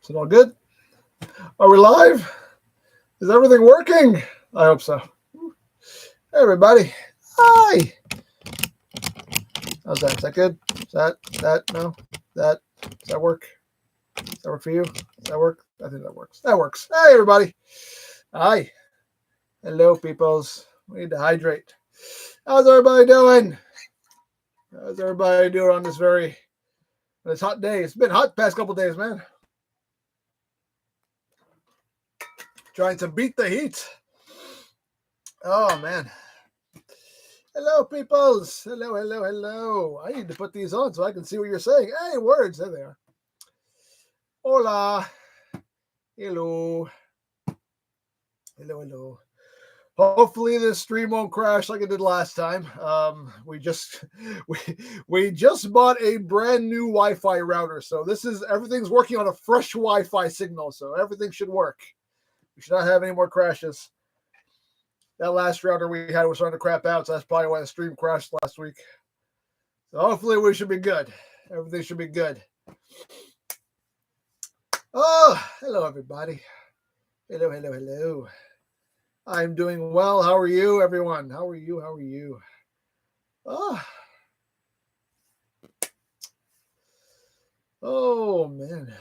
Is it all good? Are we live? Is everything working? I hope so. Hey, everybody. Hi. How's that? Is that good? Is that? No? Does that work? Does that work for you? Does that work? I think that works. That works. Hey, everybody. Hi. Hello, peoples. We need to hydrate. How's everybody doing? How's everybody doing on this hot day? It's been hot the past couple days, man. Trying to beat the heat. Oh, man. Hello, peoples. Hello. I need to put these on so I can see what you're saying. Hey, words. There they are. Hola. Hello. Hopefully this stream won't crash like it did last time. We just bought a brand new Wi-Fi router, so everything's working on a fresh Wi-Fi signal, so everything should work. We should not have any more crashes. That last router we had was starting to crap out, so that's probably why the stream crashed last week. So hopefully we should be good. Everything should be good. Oh, hello everybody. Hello. I'm doing well. How are you, everyone? How are you? Oh man.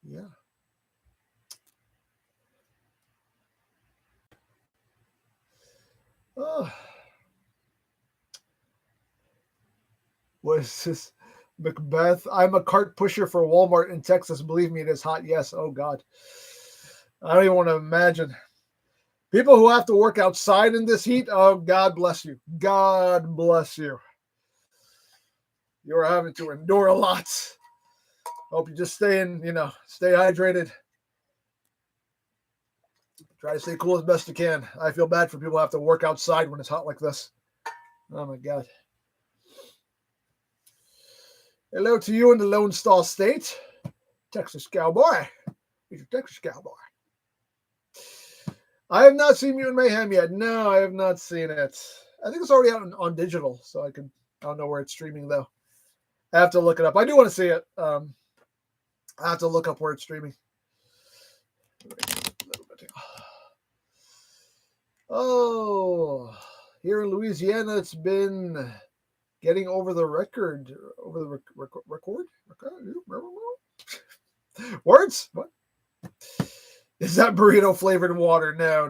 Yeah. Oh. What is this? Macbeth. I'm a cart pusher for Walmart in Texas. Believe me, it is hot. Yes. Oh God. I don't even want to imagine. People who have to work outside in this heat, oh, God bless you. God bless you. You're having to endure a lot. Hope you just stay hydrated. Try to stay cool as best you can. I feel bad for people who have to work outside when it's hot like this. Oh, my God. Hello to you in the Lone Star State. Texas Cowboy. He's a Texas Cowboy. I have not seen Mutant Mayhem yet. No, I have not seen it. I think it's already out on digital, so I don't know where it's streaming, though. I have to look it up. I do want to see it. I have to look up where it's streaming. Oh, here in Louisiana, it's been getting over the record. Over the record? Words? What? Is that burrito flavored water? No.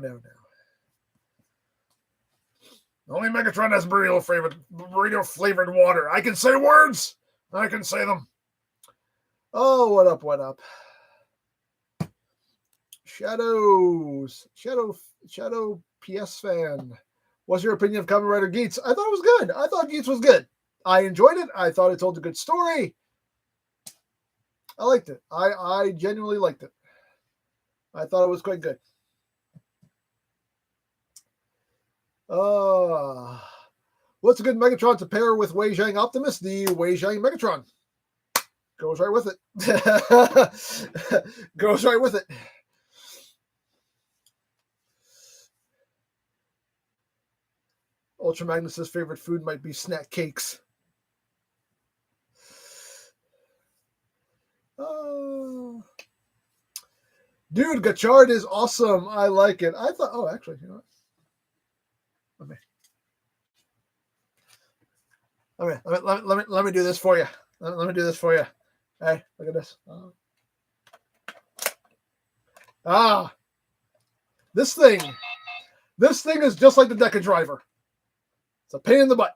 Only Megatron has burrito flavored water. I can say words. I can say them. Oh, what up? Shadow PS fan. What's your opinion of Kamen Rider Geats? I thought it was good. I thought Geats was good. I enjoyed it. I thought it told a good story. I liked it. I genuinely liked it. I thought it was quite good. What's a good Megatron to pair with Wei Zhang Optimus? The Wei Zhang Megatron. Goes right with it. Goes right with it. Ultra Magnus's favorite food might be snack cakes. Dude, Gachard is awesome. I like it. I thought, actually, you know what? Let me do this for you. Let me do this for you. Hey, look at this. This thing is just like the Deca Driver. It's a pain in the butt.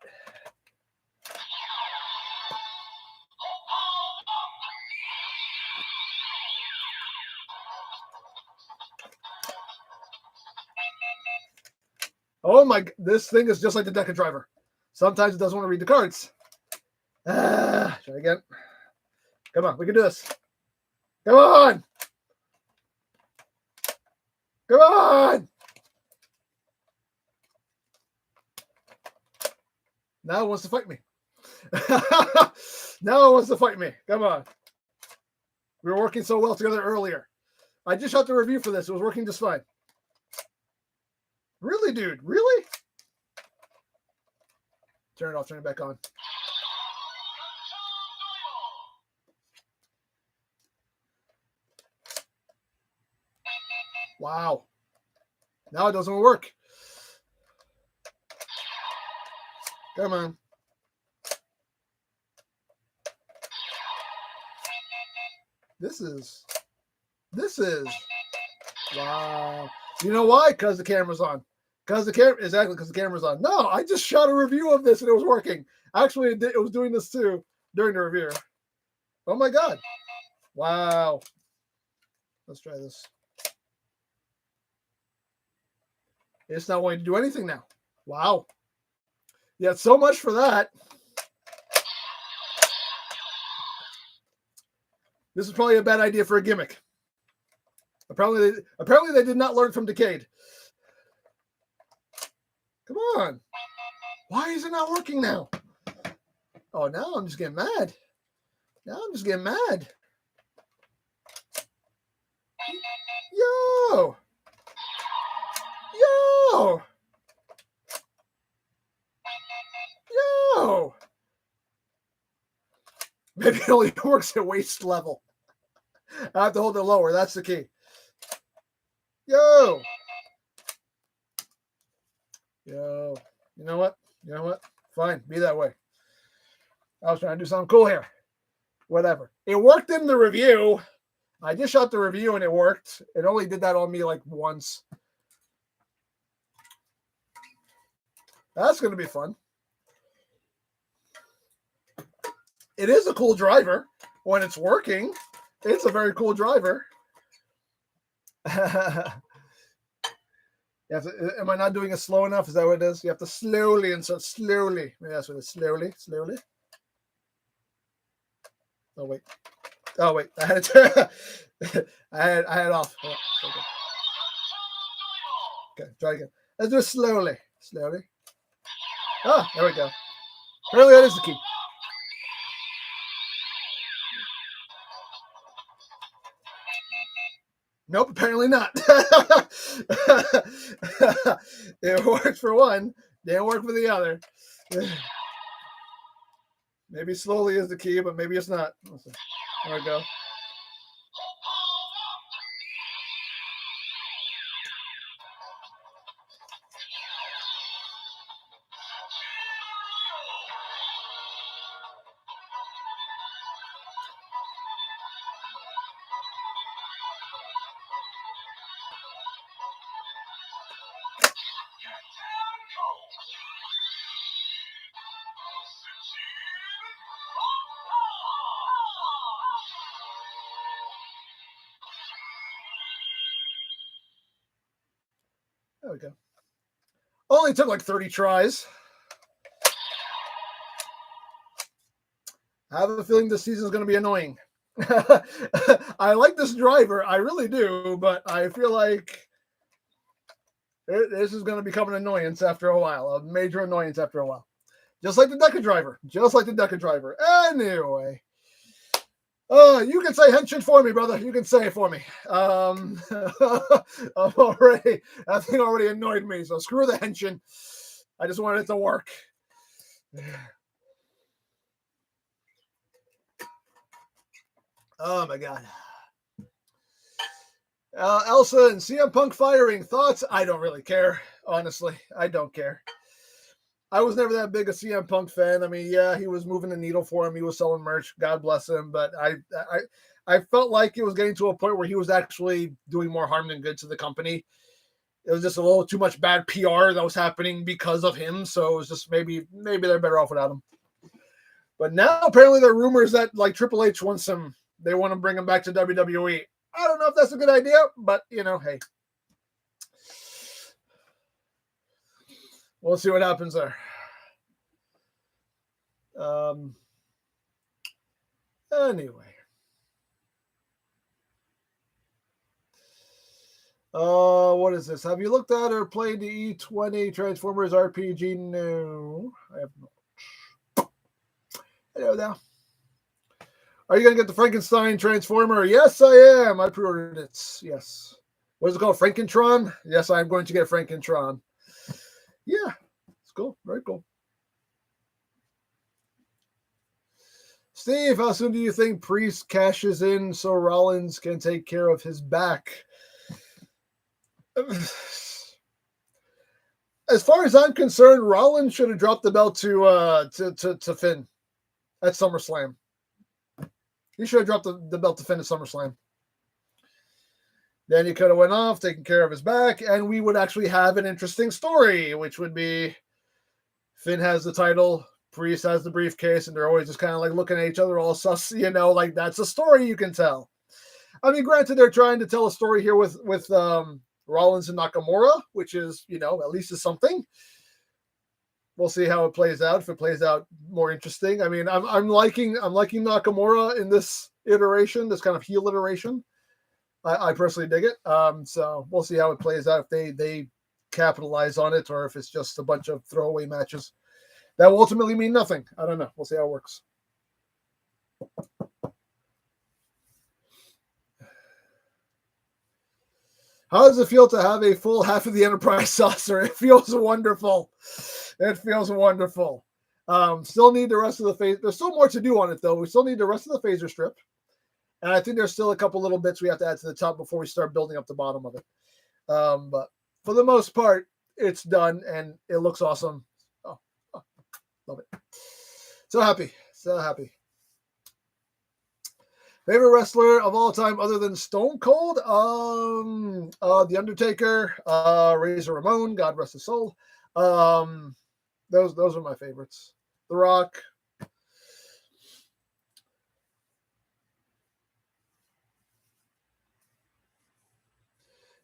Oh my, this thing is just like the Deca Driver. Sometimes it doesn't want to read the cards. Try again. Come on, we can do this. Come on. Now it wants to fight me. Come on. We were working so well together earlier. I just shot the review for this. It was working just fine. Really, dude? Really? Turn it off. Turn it back on. Wow. Now it doesn't work. Come on. This is, wow. You know why? Because the camera's on. Because the camera's on. No, I just shot a review of this and it was working. Actually, it was doing this too during the review. Oh my God. Wow. Let's try this. It's not wanting to do anything now. Wow. Yeah, so much for that. This is probably a bad idea for a gimmick. Apparently they did not learn from Decade. Come on. Why is it not working now? Oh, now I'm just getting mad. Yo. Maybe it only works at waist level. I have to hold it lower. That's the key. Yo. You know what? Fine. Be that way. I was trying to do something cool here. Whatever. It worked in the review. I just shot the review and it worked. It only did that on me like once. That's going to be fun. It is a cool driver when it's working. It's a very cool driver. Am I not doing it slow enough? Is that what it is? You have to slowly insert slowly. Maybe that's what it is. Slowly. Oh wait. I had it. I had it off. Oh, okay, try again. Let's do it slowly. Ah, there we go. Apparently that is the key. Nope, apparently not. It worked for one, didn't work for the other. Maybe slowly is the key, but maybe it's not. There we go. There we go. Only took like 30 tries. I have a feeling this season is going to be annoying. I like this driver. I really do, but I feel like this is going to become an annoyance after a while, a major annoyance after a while. Just like the Deca driver. Anyway. You can say henshin for me, brother. You can say it for me. I'm already, that thing already annoyed me, so screw the henshin. I just wanted it to work. Oh my God. Elsa and CM Punk firing. Thoughts? I don't really care. Honestly, I don't care. I was never that big a CM Punk fan. I mean, yeah, he was moving the needle for him. He was selling merch. God bless him. But I felt like it was getting to a point where he was actually doing more harm than good to the company. It was just a little too much bad PR that was happening because of him. So it was just maybe they're better off without him. But now apparently there are rumors that like Triple H wants him. They want to bring him back to WWE. I don't know if that's a good idea, but hey. We'll see what happens there. Anyway. What is this? Have you looked at or played the E20 Transformers RPG? No, I have not. Hello there. Are you going to get the Frankenstein Transformer? Yes, I am. I pre-ordered it. Yes. What is it called? Frankentron? Yes, I'm going to get Frankentron. Yeah, it's cool. Very cool. Steve, how soon do you think Priest cashes in so Rollins can take care of his back? As far as I'm concerned, Rollins should have dropped the belt to Finn at SummerSlam. He should have dropped the belt to Finn at SummerSlam. Then he could have went off, taken care of his back, and we would actually have an interesting story, which would be Finn has the title, Priest has the briefcase, and they're always just kind of like looking at each other all sus, like that's a story you can tell. I mean, granted, they're trying to tell a story here with Rollins and Nakamura, which is, at least is something. We'll see how it plays out. If it plays out more interesting, I mean, I'm liking Nakamura in this iteration, this kind of heel iteration. I personally dig it. So we'll see how it plays out, if they capitalize on it, or if it's just a bunch of throwaway matches that will ultimately mean nothing. I don't know. We'll see how it works. How does it feel to have a full half of the Enterprise saucer? It feels wonderful. It feels wonderful. Still need the rest of the phase. There's still more to do on it, though. We still need the rest of the phaser strip. And I think there's still a couple little bits we have to add to the top before we start building up the bottom of it. But for the most part, it's done, and it looks awesome. Oh, love it. So happy. So happy. Favorite wrestler of all time other than Stone Cold? The Undertaker, Razor Ramon, God rest his soul. Those are my favorites. The Rock.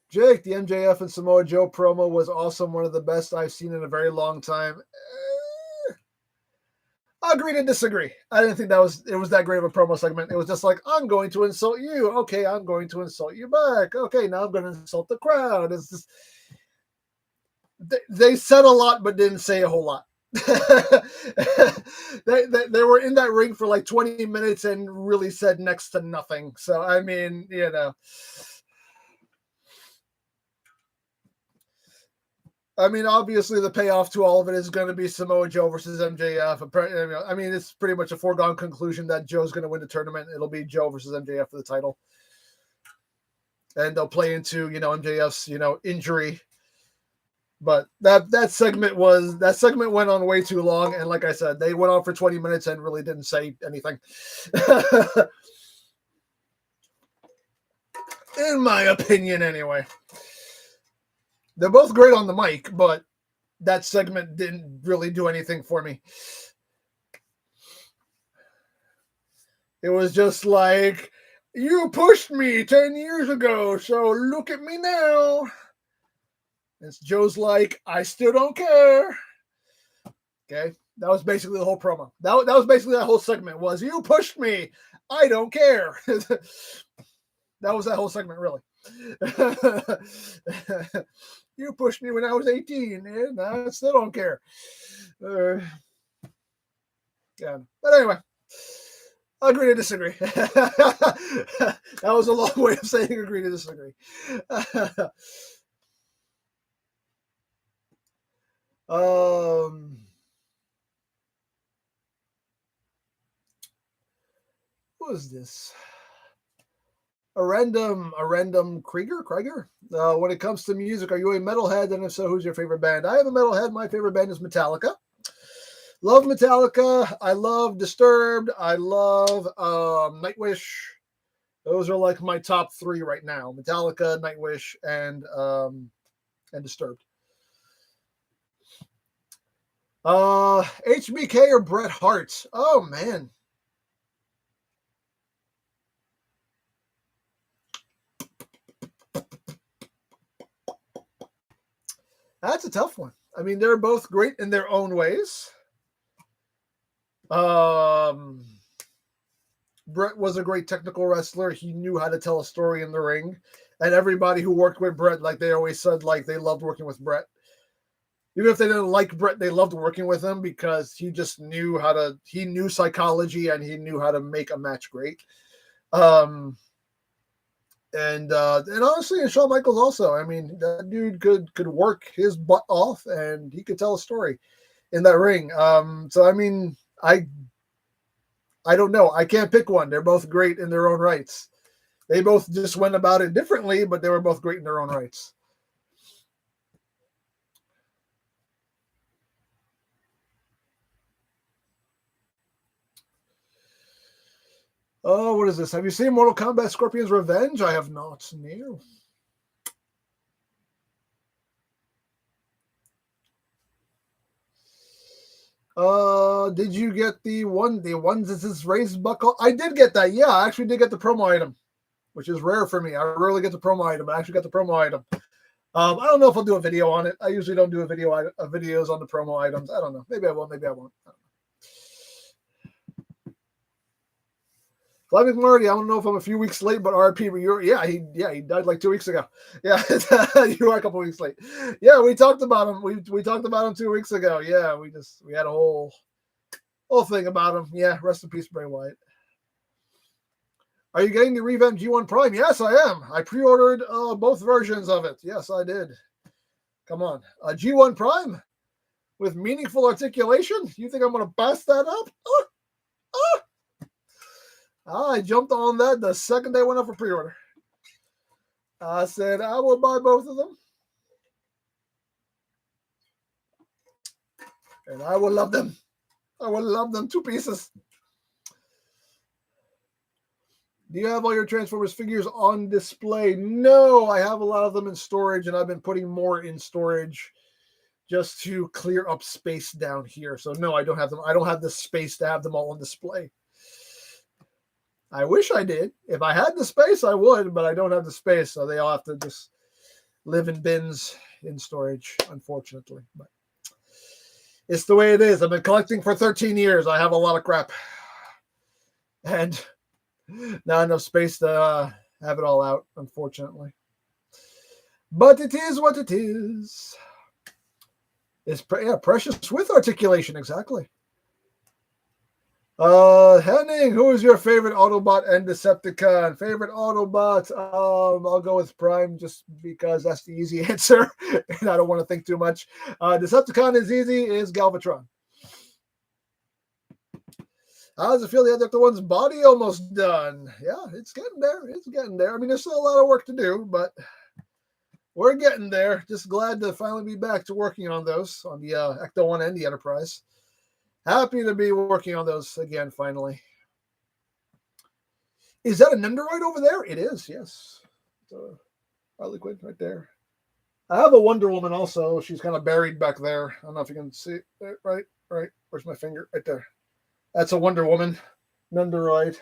Jake, the MJF and Samoa Joe promo was awesome. One of the best I've seen in a very long time. I agree to disagree. I didn't think it was that great of a promo segment. It was just like, I'm going to insult you. Okay, I'm going to insult you back. Okay, now I'm going to insult the crowd. It's just, they said a lot, but didn't say a whole lot. they were in that ring for like 20 minutes and really said next to nothing. So, I mean, I mean, obviously, the payoff to all of it is going to be Samoa Joe versus MJF. I mean, it's pretty much a foregone conclusion that Joe's going to win the tournament. It'll be Joe versus MJF for the title. And they'll play into, MJF's, injury. But that segment went on way too long. And like I said, they went on for 20 minutes and really didn't say anything. In my opinion, anyway. They're both great on the mic, but that segment didn't really do anything for me. It was just like, you pushed me 10 years ago, so look at me now. And Joe's like, I still don't care. Okay, that was basically the whole promo. That was basically that whole segment was, you pushed me, I don't care. That was that whole segment, really. You pushed me when I was 18, and I still don't care. Yeah, but anyway, agree to disagree. That was a long way of saying agree to disagree. What was this? A random Krieger. When it comes to music, are you a metalhead? And if so, who's your favorite band? I am a metalhead. My favorite band is Metallica. Love Metallica. I love Disturbed. I love Nightwish. Those are like my top three right now: Metallica, Nightwish, and Disturbed. HBK or Bret Hart? Oh man. That's a tough one. I mean, they're both great in their own ways. Bret was a great technical wrestler. He knew how to tell a story in the ring. And everybody who worked with Bret, like they always said, like they loved working with Bret. Even if they didn't like Bret, they loved working with him because he just knew he knew psychology and he knew how to make a match great. And honestly, and Shawn Michaels also. I mean, that dude could work his butt off, and he could tell a story in that ring. So I mean, I don't know. I can't pick one. They're both great in their own rights. They both just went about it differently, but they were both great in their own rights. Oh, what is this? Have you seen Mortal Kombat Scorpion's Revenge? I have not. No. Did you get the ones that says raised buckle? I did get that. Yeah, I actually did get the promo item, which is rare for me. I rarely get the promo item. I actually got the promo item. I don't know if I'll do a video on it. I usually don't do videos on the promo items. I don't know. Maybe I will. Maybe I won't. Climbing Marty, I don't know if I'm a few weeks late, but RP, he died like 2 weeks ago. Yeah, you are a couple weeks late. Yeah, we talked about him. We talked about him 2 weeks ago. Yeah, we had a whole thing about him. Yeah, rest in peace, Bray Wyatt. Are you getting the revamped G1 Prime? Yes, I am. I pre-ordered both versions of it. Yes, I did. Come on, G1 Prime with meaningful articulation. You think I'm going to pass that up? I jumped on that the second they went up for pre-order. I said, I will buy both of them. And I will love them. I will love them 2 pieces. Do you have all your Transformers figures on display? No, I have a lot of them in storage, and I've been putting more in storage just to clear up space down here. So no, I don't have them. I don't have the space to have them all on display. I wish I did. If I had the space, I would, but I don't have the space, so they all have to just live in bins in storage, unfortunately. But it's the way it is. I've been collecting for 13 years. I have a lot of crap. And not enough space to have it all out, unfortunately. But it is what it is. It's precious with articulation, exactly. Henning, who is your favorite Autobot and Decepticon? Favorite Autobot? I'll go with Prime just because that's the easy answer, and I don't want to think too much. Decepticon is easy. Is Galvatron. How does it feel? The other one's body almost done. Yeah, it's getting there. It's getting there. I mean, there's still a lot of work to do, but we're getting there. Just glad to finally be back to working on those on the Ecto 1 and the Enterprise. Happy to be working on those again, finally. Is that a Nendoroid over there? It is, yes. Harley Quinn right there. I have a Wonder Woman also. She's kind of buried back there. I don't know if you can see it. Right. Where's my finger? Right there. That's a Wonder Woman. Nendoroid.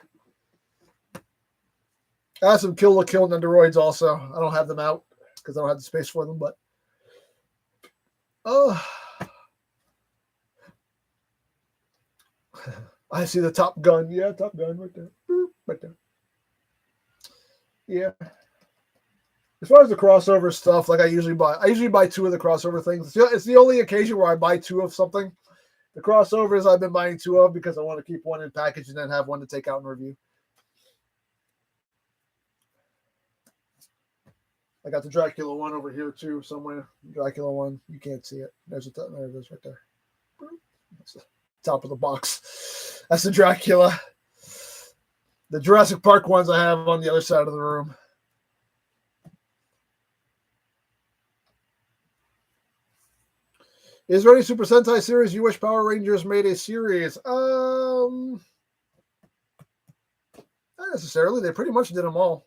I have some Kill la Kill Nendoroids also. I don't have them out because I don't have the space for them, but I see the Top Gun. Yeah, Top Gun right there. Right there. Yeah. As far as the crossover stuff, like I usually buy 2 of the crossover things. It's the only occasion where I buy 2 of something. The crossovers I've been buying 2 of because I want to keep one in package and then have one to take out and review. I got the Dracula one over here too, somewhere. Dracula one. You can't see it. There it is right there. That's the top of the box. That's the Dracula. The Jurassic Park ones I have on the other side of the room. Is there any Super Sentai series you wish Power Rangers made a series? Not necessarily. They pretty much did them all.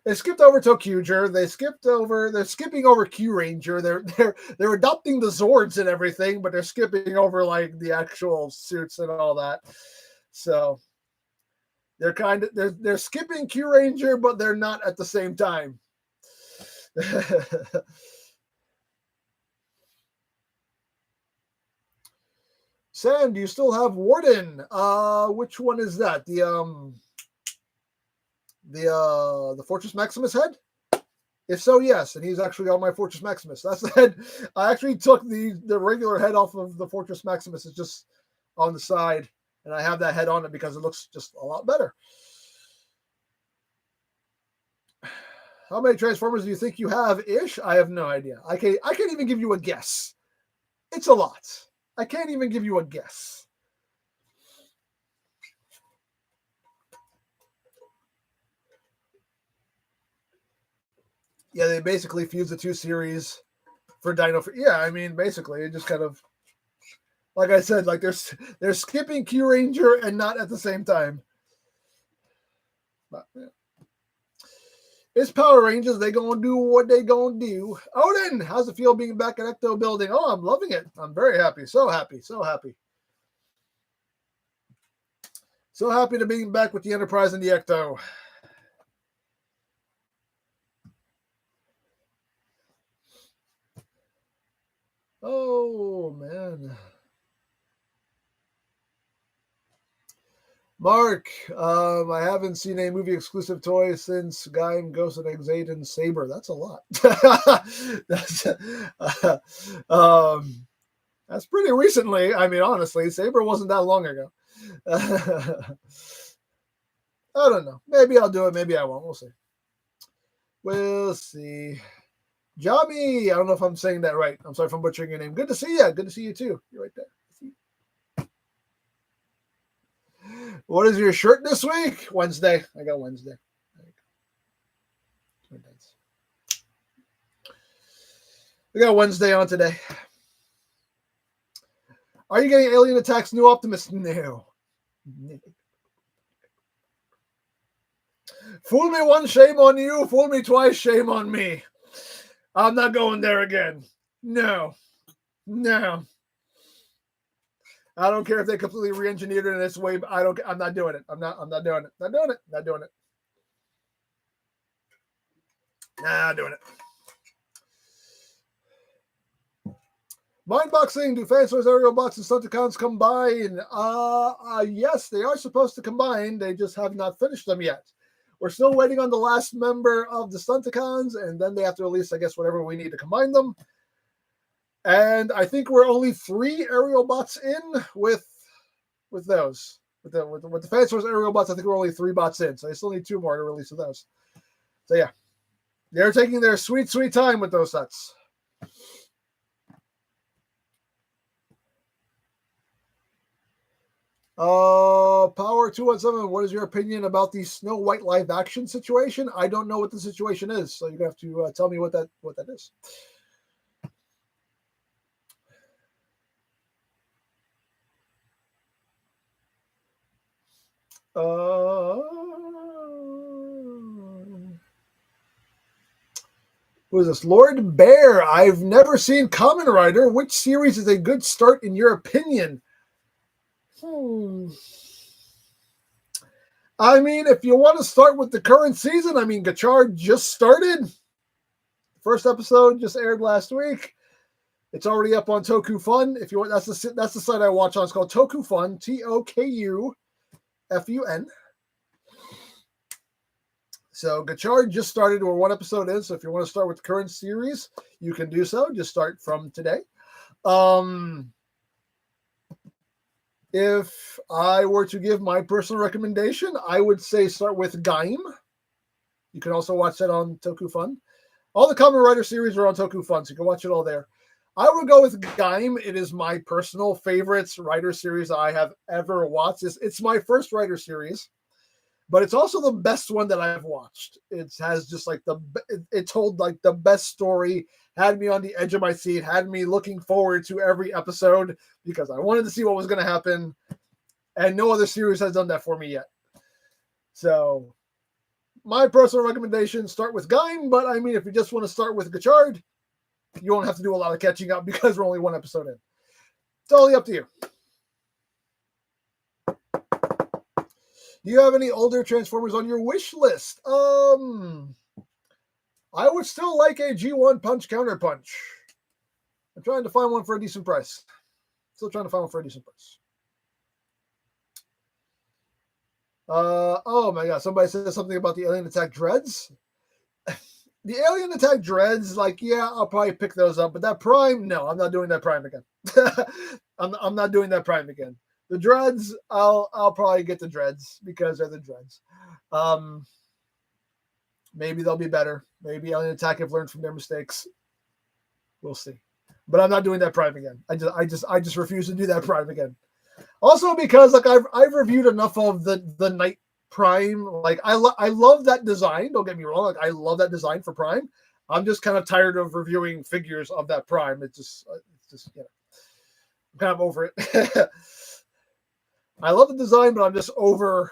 They skipped over Tokyuger. They're skipping over Q Ranger. They're adopting the Zords and everything, but they're skipping over like the actual suits and all that. So they're skipping Q Ranger, but they're not at the same time. Sam, do you still have Warden? Which one is that? The Fortress Maximus head? If so, yes. And he's actually on my Fortress Maximus. That's the head. I actually took the regular head off of the Fortress Maximus. It's just on the side. And I have that head on it because it looks just a lot better. How many Transformers do you think you have, ish? I have no idea. I can't even give you a guess. It's a lot. I can't even give you a guess. Yeah, they basically fused the 2 series for Dino. Yeah, I mean, basically, it just kind of, like I said, like they're skipping Q Ranger and not at the same time. But, yeah. It's Power Rangers. They gonna do what they gonna do. Odin, how's it feel being back at Ecto Building? Oh, I'm loving it. I'm very happy. So happy. So happy. So happy to be back with the Enterprise and the Ecto. Oh, man. Mark, I haven't seen a movie exclusive toy since Guy and Ghost and Exade and Saber. That's a lot. That's pretty recently. I mean, honestly, Saber wasn't that long ago. I don't know. Maybe I'll do it. Maybe I won't. We'll see. We'll see. Jami, I don't know if I'm saying that right. I'm sorry if I'm butchering your name. Good to see you. Good to see you too. You're right there. What is your shirt this week? Wednesday. I got Wednesday. We got Wednesday on today. Are you getting Alien Attack's New Optimus? No. Fool me once, shame on you. Fool me twice, shame on me. I'm not going there again. No. No. I don't care if they completely re-engineered it in this way, but I'm not doing it. I'm not doing it. Not doing it. Not doing it. Not doing it. Mindboxing, do Fansour's aerial bots and Stunticons combine? Yes, they are supposed to combine. They just have not finished them yet. We're still waiting on the last member of the Stunticons, and then they have to release, I guess, whatever we need to combine them. And I think we're only 3 aerial bots in with those. With the Fansour's aerial bots, I think we're only 3 bots in. So they still need 2 more to release of those. So yeah. They're taking their sweet, sweet time with those sets. Power 217, what is your opinion about the Snow White live action situation? I don't know what the situation is, so you have to tell me what that is. Who is this? Lord Bear. I've never seen Kamen Rider. Which series is a good start in your opinion? I mean, if you want to start with the current season, I mean, Gachard just started. First episode just aired last week. It's already up on Toku Fun. If you want, that's the site I watch on. It's called Toku Fun. TOKUFUN. So Gachard just started. We're 1 episode in. So if you want to start with the current series, you can do so. Just start from today. If I were to give my personal recommendation, I would say start with Gaim. You can also watch that on Toku Fun. All the Kamen Rider series are on Toku Fun, so you can watch it all there. I would go with Gaim. It is my personal favorite Rider series I have ever watched. It's my first Rider series, but it's also the best one that I've watched. It has just like it told like the best story, had me on the edge of my seat, had me looking forward to every episode because I wanted to see what was going to happen, and no other series has done that for me yet. So my personal recommendation, start with Gaim, but I mean, if you just want to start with Gachard, you won't have to do a lot of catching up because we're only 1 episode in. It's totally up to you. Do you have any older Transformers on your wish list? I would still like a G1 Punch Counter Punch. I'm trying to find one for a decent price. Still trying to find one for a decent price. Oh my god, somebody said something about the Alien Attack Dreads. The Alien Attack Dreads, like, yeah, I'll probably pick those up, but that Prime, no, I'm not doing that Prime again. I'm not doing that Prime again. The Dreads, I'll probably get the Dreads because they're the Dreads. Maybe they'll be better. Maybe Alien Attack have learned from their mistakes. We'll see. But I'm not doing that Prime again. I just refuse to do that Prime again. Also because like I've reviewed enough of the Night Prime. Like I love that design. Don't get me wrong. Like I love that design for Prime. I'm just kind of tired of reviewing figures of that Prime. It's just you know, I'm kind of over it. I love the design, but I'm just over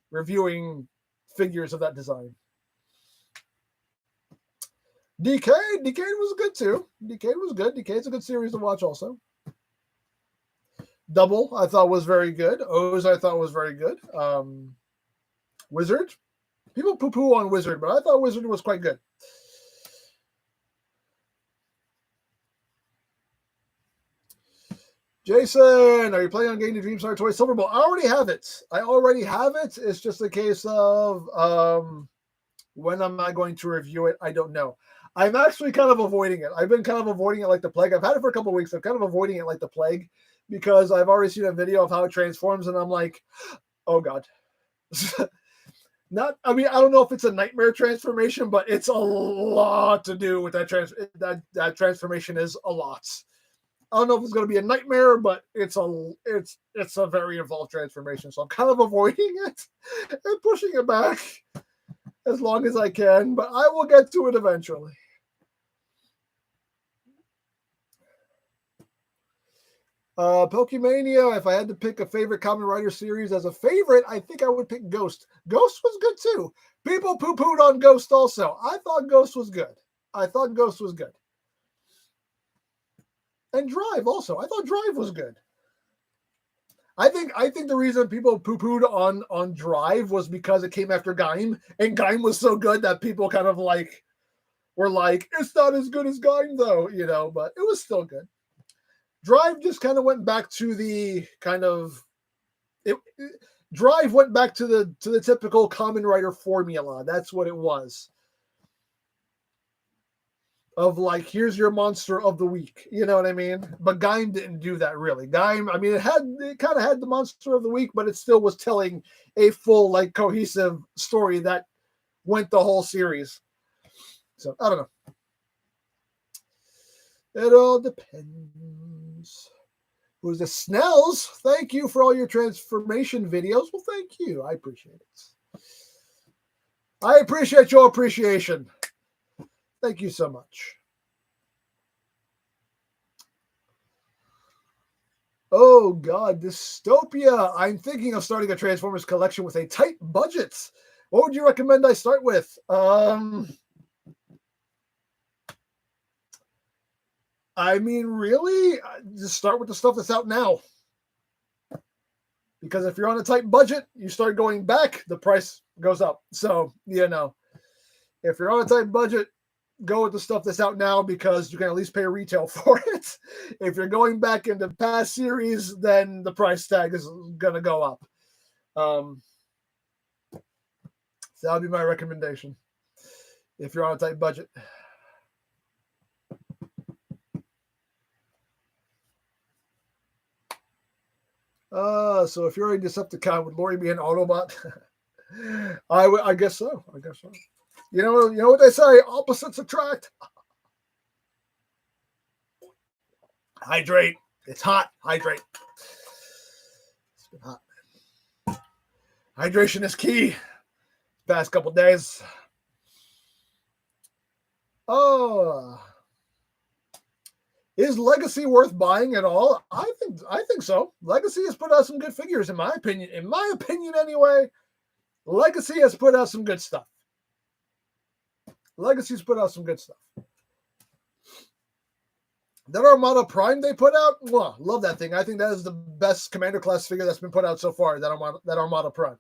reviewing figures of that design. Decade was good too. Decade was good. Decade's a good series to watch also. Double, I thought was very good. O's, I thought was very good. Wizard, people poo-poo on Wizard, but I thought Wizard was quite good. Jason, are you playing on getting the Dreamstar Toy Silver Bowl? I already have it. It's just a case of when am I going to review it? I don't know. I'm actually kind of avoiding it. I've been kind of avoiding it like the plague. I've had it for a couple of weeks. I'm kind of avoiding it like the plague because I've already seen a video of how it transforms, and I'm like, oh God. I don't know if it's a nightmare transformation, but it's a lot to do with that transformation is a lot. I don't know if it's going to be a nightmare, but it's a very involved transformation. So I'm kind of avoiding it and pushing it back as long as I can, but I will get to it eventually. Pokemania, if I had to pick a favorite Kamen Rider series as a favorite, I think I would pick Ghost. Ghost was good too. People poo-pooed on Ghost also. I thought Ghost was good. And Drive also. I thought Drive was good. I think the reason people poo-pooed on Drive was because it came after Gaim, and Gaim was so good that people kind of were like, it's not as good as Gaim though, but it was still good. Drive just kind of went back to the Drive went back to the typical Kamen Rider formula. That's what it was. Of here's your monster of the week. You know what I mean? But Gaim didn't do that really. Gaim, it kind of had the monster of the week, but it still was telling a full, cohesive story that went the whole series. So, I don't know. It all depends. Who's the Snells? Thank you for all your transformation videos. Well, thank you. I appreciate it. I appreciate your appreciation. Thank you so much. Oh, God. Dystopia. I'm thinking of starting a Transformers collection with a tight budget. What would you recommend I start with? Really, just start with the stuff that's out now. Because if you're on a tight budget, you start going back, the price goes up. So, if you're on a tight budget, go with the stuff that's out now because you can at least pay retail for it. If you're going back into past series, then the price tag is going to go up. So that would be my recommendation if you're on a tight budget. So if you're a Decepticon, would Lori be an Autobot? I guess so. You know what they say, opposites attract. Hydrate. It's hot. Hydrate. It's been hot. Hydration is key. Past couple days. Is Legacy worth buying at all? I think so. Legacy has put out some good figures, in my opinion. In my opinion, anyway, Legacy has put out some good stuff. Legacy's put out some good stuff. That Armada Prime they put out, well, love that thing. I think that is the best Commander class figure that's been put out so far. That Armada Prime.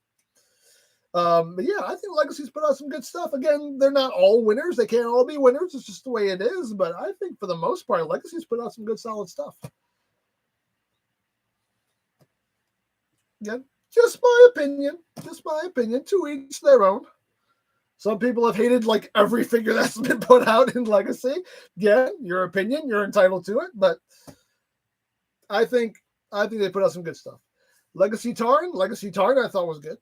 But yeah, I think Legacy's put out some good stuff. Again, they're not all winners. They can't all be winners. It's just the way it is. But I think for the most part, Legacy's put out some good, solid stuff. Again, just my opinion. To each their own. Some people have hated every figure that's been put out in Legacy. Yeah, your opinion. You're entitled to it. But I think they put out some good stuff. Legacy Tarn, I thought was good.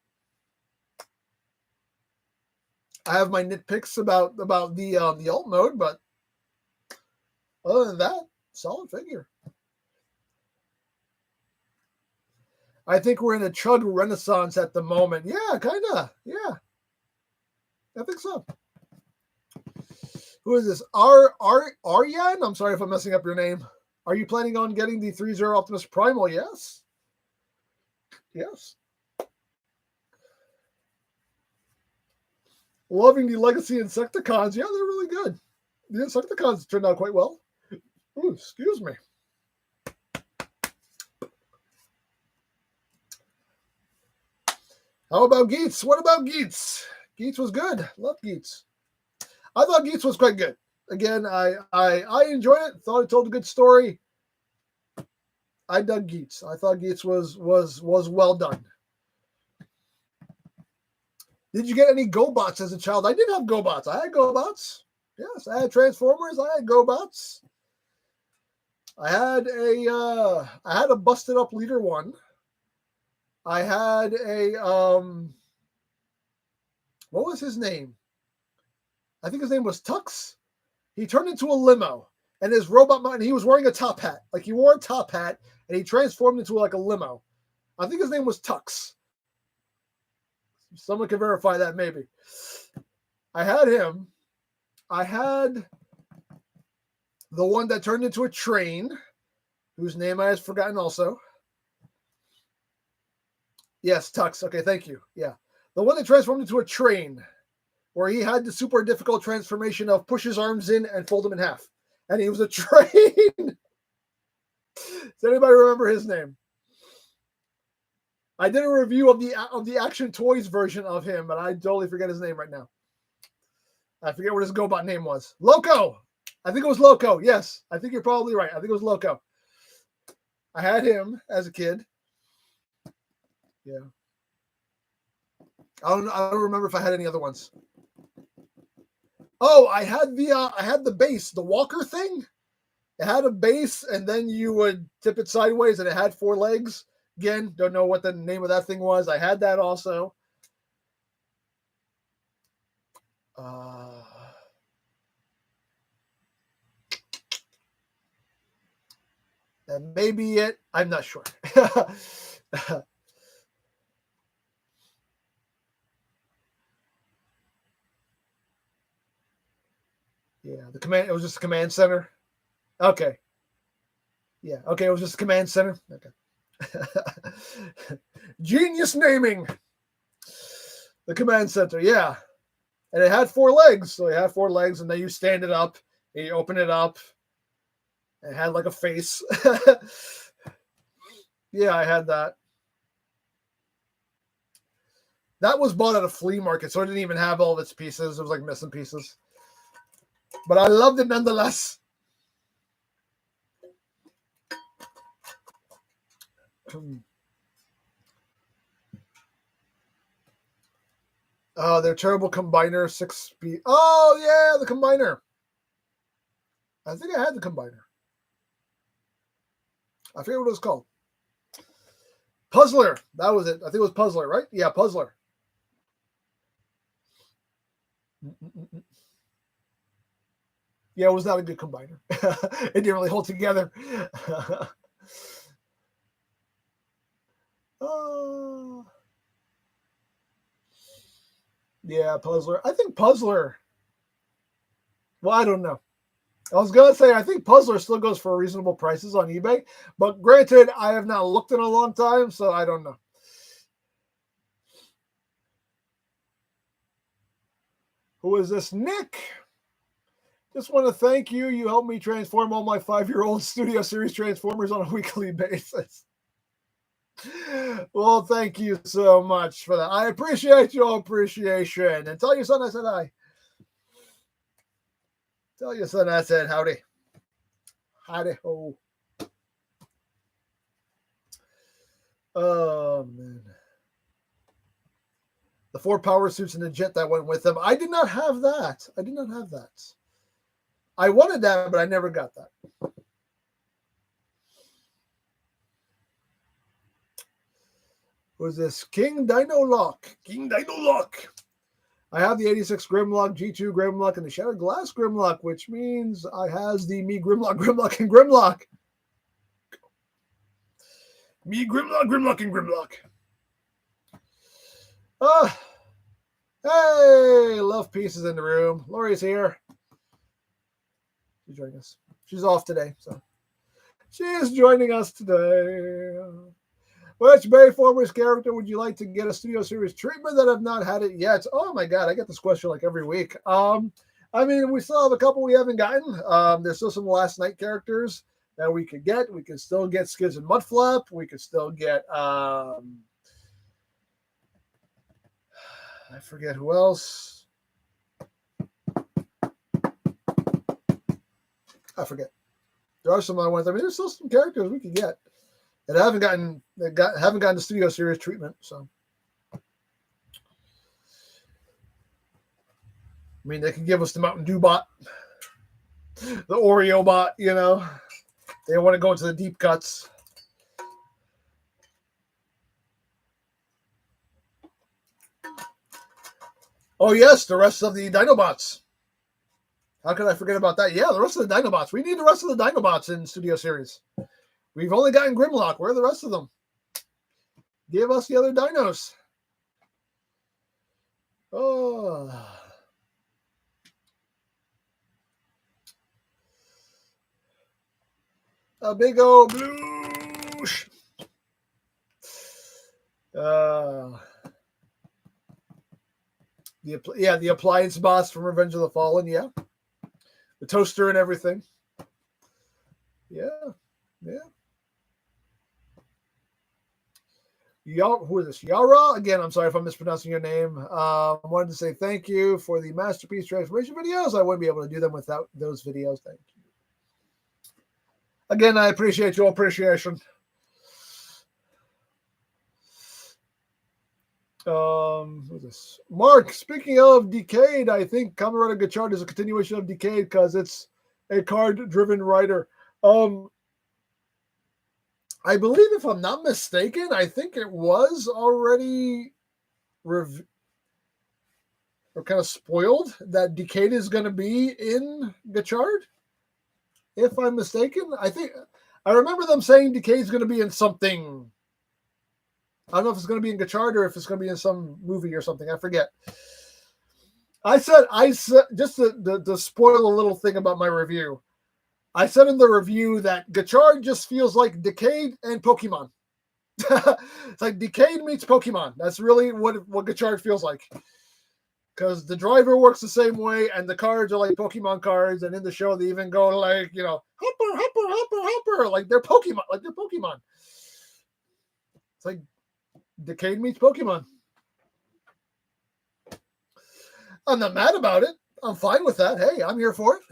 I have my nitpicks about the alt mode, but other than that, solid figure. I think we're in a chug renaissance at the moment. Yeah, kind of. Yeah, I think so. Who is this? Aryan? I'm sorry if I'm messing up your name. Are you planning on getting the 3-0 Optimus Primal? Yes. Yes. Loving the Legacy Insecticons. Yeah, they're really good. The Insecticons turned out quite well. Ooh, excuse me. How about Geets? What about Geets? Geets was good. Love Geets. I thought Geets was quite good. Again, I enjoyed it. Thought it told a good story. I dug Geets. I thought Geets was well done. Did you get any GoBots as a child? I did have GoBots. I had GoBots. Yes, I had Transformers. I had GoBots. I had a busted up Leader one. I had a what was his name? I think his name was Tux. He turned into a limo, and his robot, and he was wearing a top hat. Like he wore a top hat, and he transformed into like a limo. I think his name was Tux. Someone can verify that, maybe. I had him. I had the one that turned into a train, whose name I have forgotten also. Yes, Tux. Okay, thank you. Yeah. The one that transformed into a train, where he had the super difficult transformation of push his arms in and fold them in half. And he was a train. Does anybody remember his name? I did a review of the Action Toys version of him, but I totally forget his name right now. I forget what his GoBot name was. Loco! I think it was Loco. Yes, I think you're probably right. I think it was Loco. I had him as a kid. Yeah. I don't remember if I had any other ones. Oh, I had the base, the walker thing. It had a base, and then you would tip it sideways, and it had 4 legs. Again, don't know what the name of that thing was. I had that also. That may be it. I'm not sure. Yeah, it was just a command center. Okay. Yeah, okay, it was just a command center. Okay. Genius naming. The command center, yeah. And it had 4 legs. So it had 4 legs, and then you stand it up, and you open it up. It had like a face. Yeah, I had that. That was bought at a flea market, so it didn't even have all of its pieces. It was like missing pieces. But I loved it nonetheless. Their terrible combiner 6-speed. Oh yeah, the combiner. I think I had the combiner. I forget what it was called. Puzzler. That was it. I think it was Puzzler, right? Yeah, Puzzler. Yeah, it was not a good combiner. It didn't really hold together. Yeah, Puzzler. I think Puzzler. Well, I don't know. I was going to say, I think Puzzler still goes for reasonable prices on eBay. But granted, I have not looked in a long time, so I don't know. Who is this? Nick. Just want to thank you. You helped me transform all my 5-year-old Studio Series Transformers on a weekly basis. Well, thank you so much for that. I appreciate your appreciation. And tell your son I said hi. Tell your son I said howdy. Howdy ho. Oh, man. The 4 power suits and the jet that went with them. I did not have that. I wanted that, but I never got that. Who's this? King Dino Lock. I have the 86 Grimlock, G2 Grimlock, and the Shattered Glass Grimlock, which means I has the Me Grimlock, and Grimlock. Me Grimlock, and Grimlock. Hey, Love Pieces in the room. Lori's here. She's joining us. She's off today, so she is joining us today. Which Bayformers character would you like to get a studio series treatment that have not had it yet? Oh my god, I get this question like every week. I mean, we still have a couple we haven't gotten. There's still some Last Night characters that we could get. We could still get Skids and Mudflap. We could still get I forget who else. I forget. There are some other ones. I mean, there's still some characters we could get that haven't gotten the studio series treatment. So, I mean, they can give us the Mountain Dew bot, the Oreo bot. You know, they want to go into the deep cuts. Oh yes, the rest of the Dinobots. How could I forget about that? Yeah, the rest of the Dinobots. We need the rest of the Dinobots in studio series. We've only gotten Grimlock. Where are the rest of them? Give us the other dinos. Oh. A big old bloosh. The appliance boss from Revenge of the Fallen. Yeah. The toaster and everything. Yeah. Who is this? Yara? Again, I'm sorry if I'm mispronouncing your name. I wanted to say thank you for the Masterpiece Transformation videos. I wouldn't be able to do them without those videos. Thank you. Again, I appreciate your appreciation. Who's this? Mark, speaking of Decayed, I think Kamen Rider Gachard is a continuation of Decayed because it's a card-driven writer. I believe, if I'm not mistaken, I think it was already or kind of spoiled that Decayed is going to be in Gachard. If I'm mistaken, I remember them saying Decayed is going to be in something. I don't know if it's going to be in Gachard or if it's going to be in some movie or something. I forget. I said just to spoil a little thing about my review. I said in the review that Gachard just feels like Decayed and Pokemon. It's like Decayed meets Pokemon. That's really what Gachard feels like. Because the driver works the same way, and the cards are like Pokemon cards, and in the show they even go like, hopper, like they're Pokemon. It's like Decayed meets Pokemon. I'm not mad about it. I'm fine with that. Hey, I'm here for it.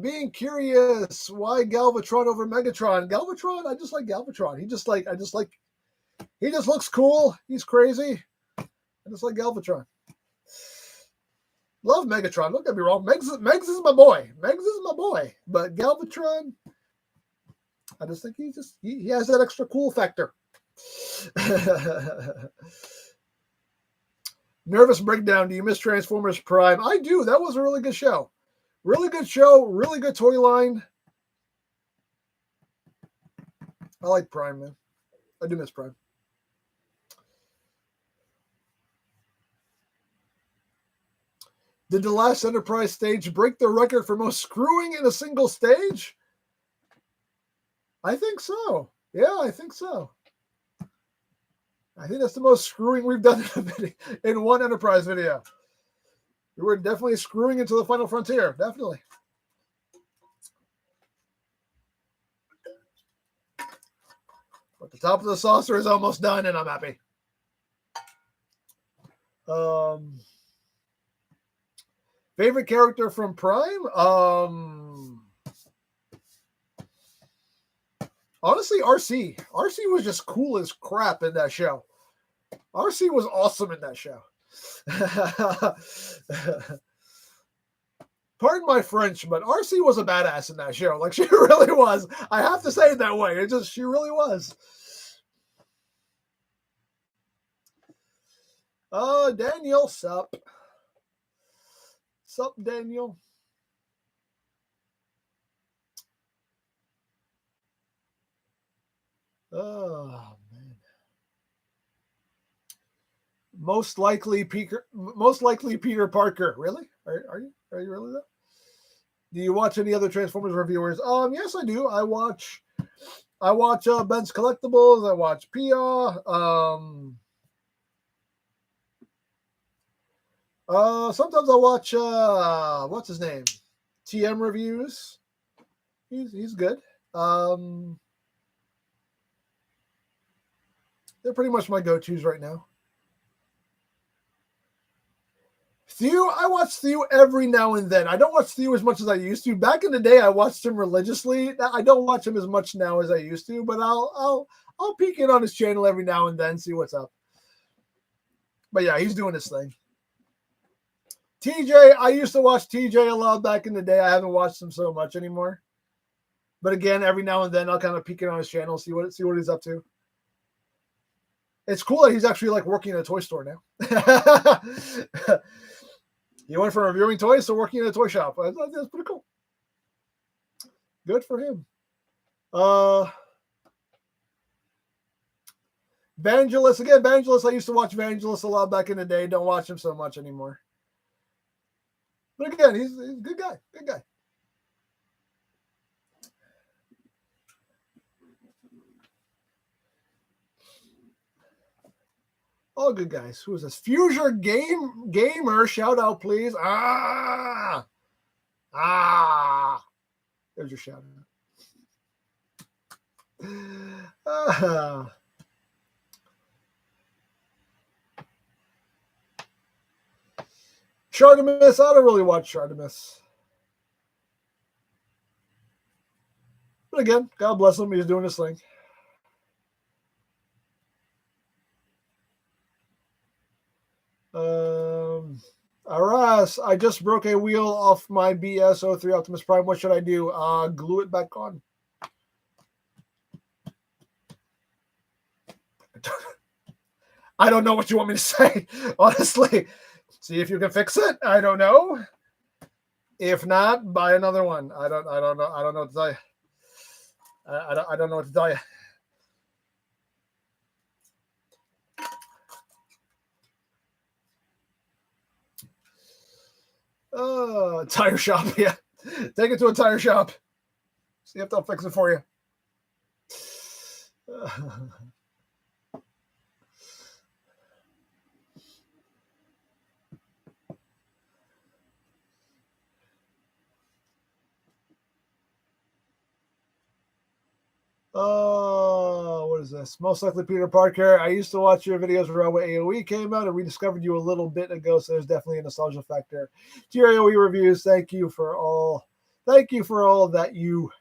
Being curious, why Galvatron over Megatron? Galvatron, I just like Galvatron. He just looks cool. He's crazy. I just like Galvatron. Love Megatron. Don't get me wrong. Megs is my boy. But Galvatron, I just think he has that extra cool factor. Nervous breakdown. Do you miss Transformers Prime? I do. That was a really good show. Really good show. Really good toy line. I like Prime, man. I do miss Prime. Did the last Enterprise stage break the record for most screwing in a single stage? I think so. Yeah, I think so. I think that's the most screwing we've done in one Enterprise video. We were definitely screwing into the final frontier. Definitely. But the top of the saucer is almost done, and I'm happy. Favorite character from Prime? Honestly, RC. RC was just cool as crap in that show. RC was awesome in that show. Pardon my French, but RC was a badass in that show. Like, she really was. I have to say it that way. She really was. Daniel, sup? Sup, Daniel? Oh, man. Most likely Peter Parker. Really? Are you really that? Do you watch any other Transformers reviewers? Yes, I do. I watch Ben's Collectibles. I watch Pia. Sometimes I watch what's his name? TM reviews. He's good. They're pretty much my go-tos right now. Thew, I watch Thew every now and then. I don't watch Thew as much as I used to. Back in the day, I watched him religiously. I don't watch him as much now as I used to, but I'll peek in on his channel every now and then, see what's up. But yeah, he's doing his thing. TJ, I used to watch TJ a lot back in the day. I haven't watched him so much anymore. But again, every now and then I'll kind of peek in on his channel, see what he's up to. It's cool that he's actually like working in a toy store now. He went from reviewing toys to working in a toy shop. That's pretty cool. Good for him. Vangelis, again, Vangelis. I used to watch Vangelis a lot back in the day. Don't watch him so much anymore. But again, he's a good guy. Good guy. All good guys. Who is this? Future Gamer. Shout out, please. There's your shout out. Shartimus. I don't really watch Shartimus. But again, God bless him. He's doing his thing. Aras, I just broke a wheel off my BS03 Optimus Prime. What should I do? Glue it back on. I don't know what you want me to say, honestly. See if you can fix it. I don't know. If not, buy another one. I don't know. I don't know what to tell you. I don't know what to tell you. Tire shop, yeah. Take it to a tire shop. See if they'll fix it for you. What is this? Most likely Peter Parker. I used to watch your videos around when AOE came out and rediscovered you a little bit ago, so there's definitely a nostalgia factor to your AOE reviews. Thank you for all that you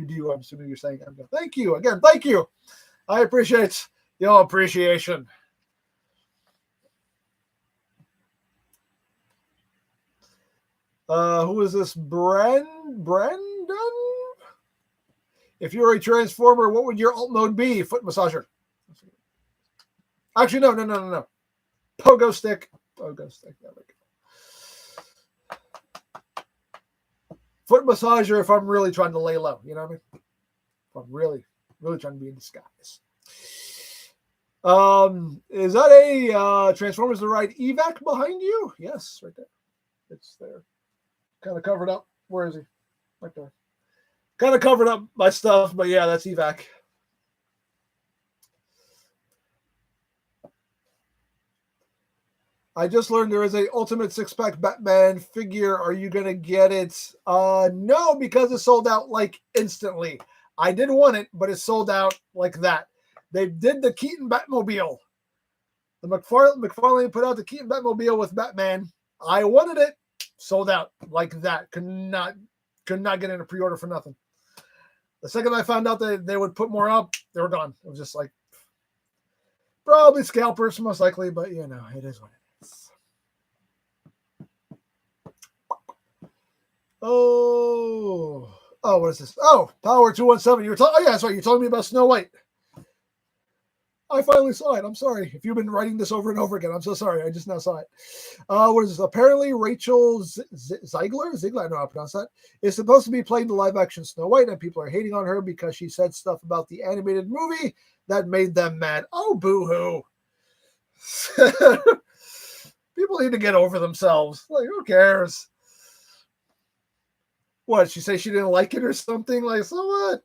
do. I'm assuming you're saying EmGo. Thank you again. Thank you. I appreciate your appreciation. Who is this? Brandon? If you're a Transformer, what would your alt mode be? Foot massager. Actually, no. Pogo stick. Pogo stick. There we go. Foot massager if I'm really trying to lay low. You know what I mean? If I'm really trying to be in disguise. Is that a Transformers the Ride evac behind you? Yes, right there. It's there. Kind of covered up. Where is he? Right there. Kind of covered up my stuff, but yeah, that's evac. I just learned there is a Ultimate Six-Pack Batman figure. Are you going to get it? No, because it sold out like instantly. I did want it, but it sold out like that. They did the Keaton Batmobile. The McFarlane put out the Keaton Batmobile with Batman. I wanted it. Sold out like that. Could not get in a pre-order for nothing. The second I found out that they would put more up, they were gone. It was just like, probably scalpers, most likely, but you know, it is what it is. Oh, what is this? Oh, Power 217. You were talking. Oh, yeah, that's right. You're telling me about Snow White. I finally saw it. I'm sorry. If you've been writing this over and over again, I'm so sorry. I just now saw it. What is this? Apparently, Rachel Ziegler, I don't know how to pronounce that, is supposed to be playing the live-action Snow White, and people are hating on her because she said stuff about the animated movie that made them mad. Oh, boo-hoo. People need to get over themselves. Like, who cares? What, she say she didn't like it or something? Like, so what?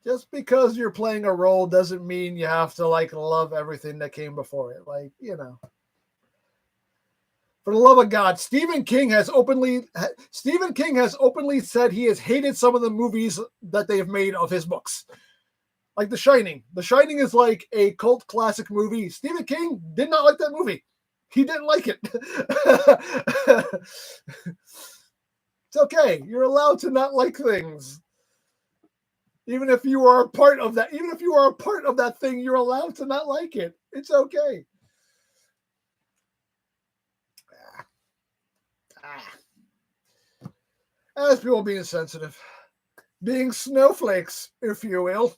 Just because you're playing a role doesn't mean you have to like love everything that came before it. Like, you know. For the love of God, Stephen King has openly said he has hated some of the movies that they have made of his books. Like The Shining. The Shining is like a cult classic movie. Stephen King did not like that movie. He didn't like it. It's okay. You're allowed to not like things. Even if you are a part of that, thing, you're allowed to not like it. It's okay. As people being sensitive. Being snowflakes, if you will.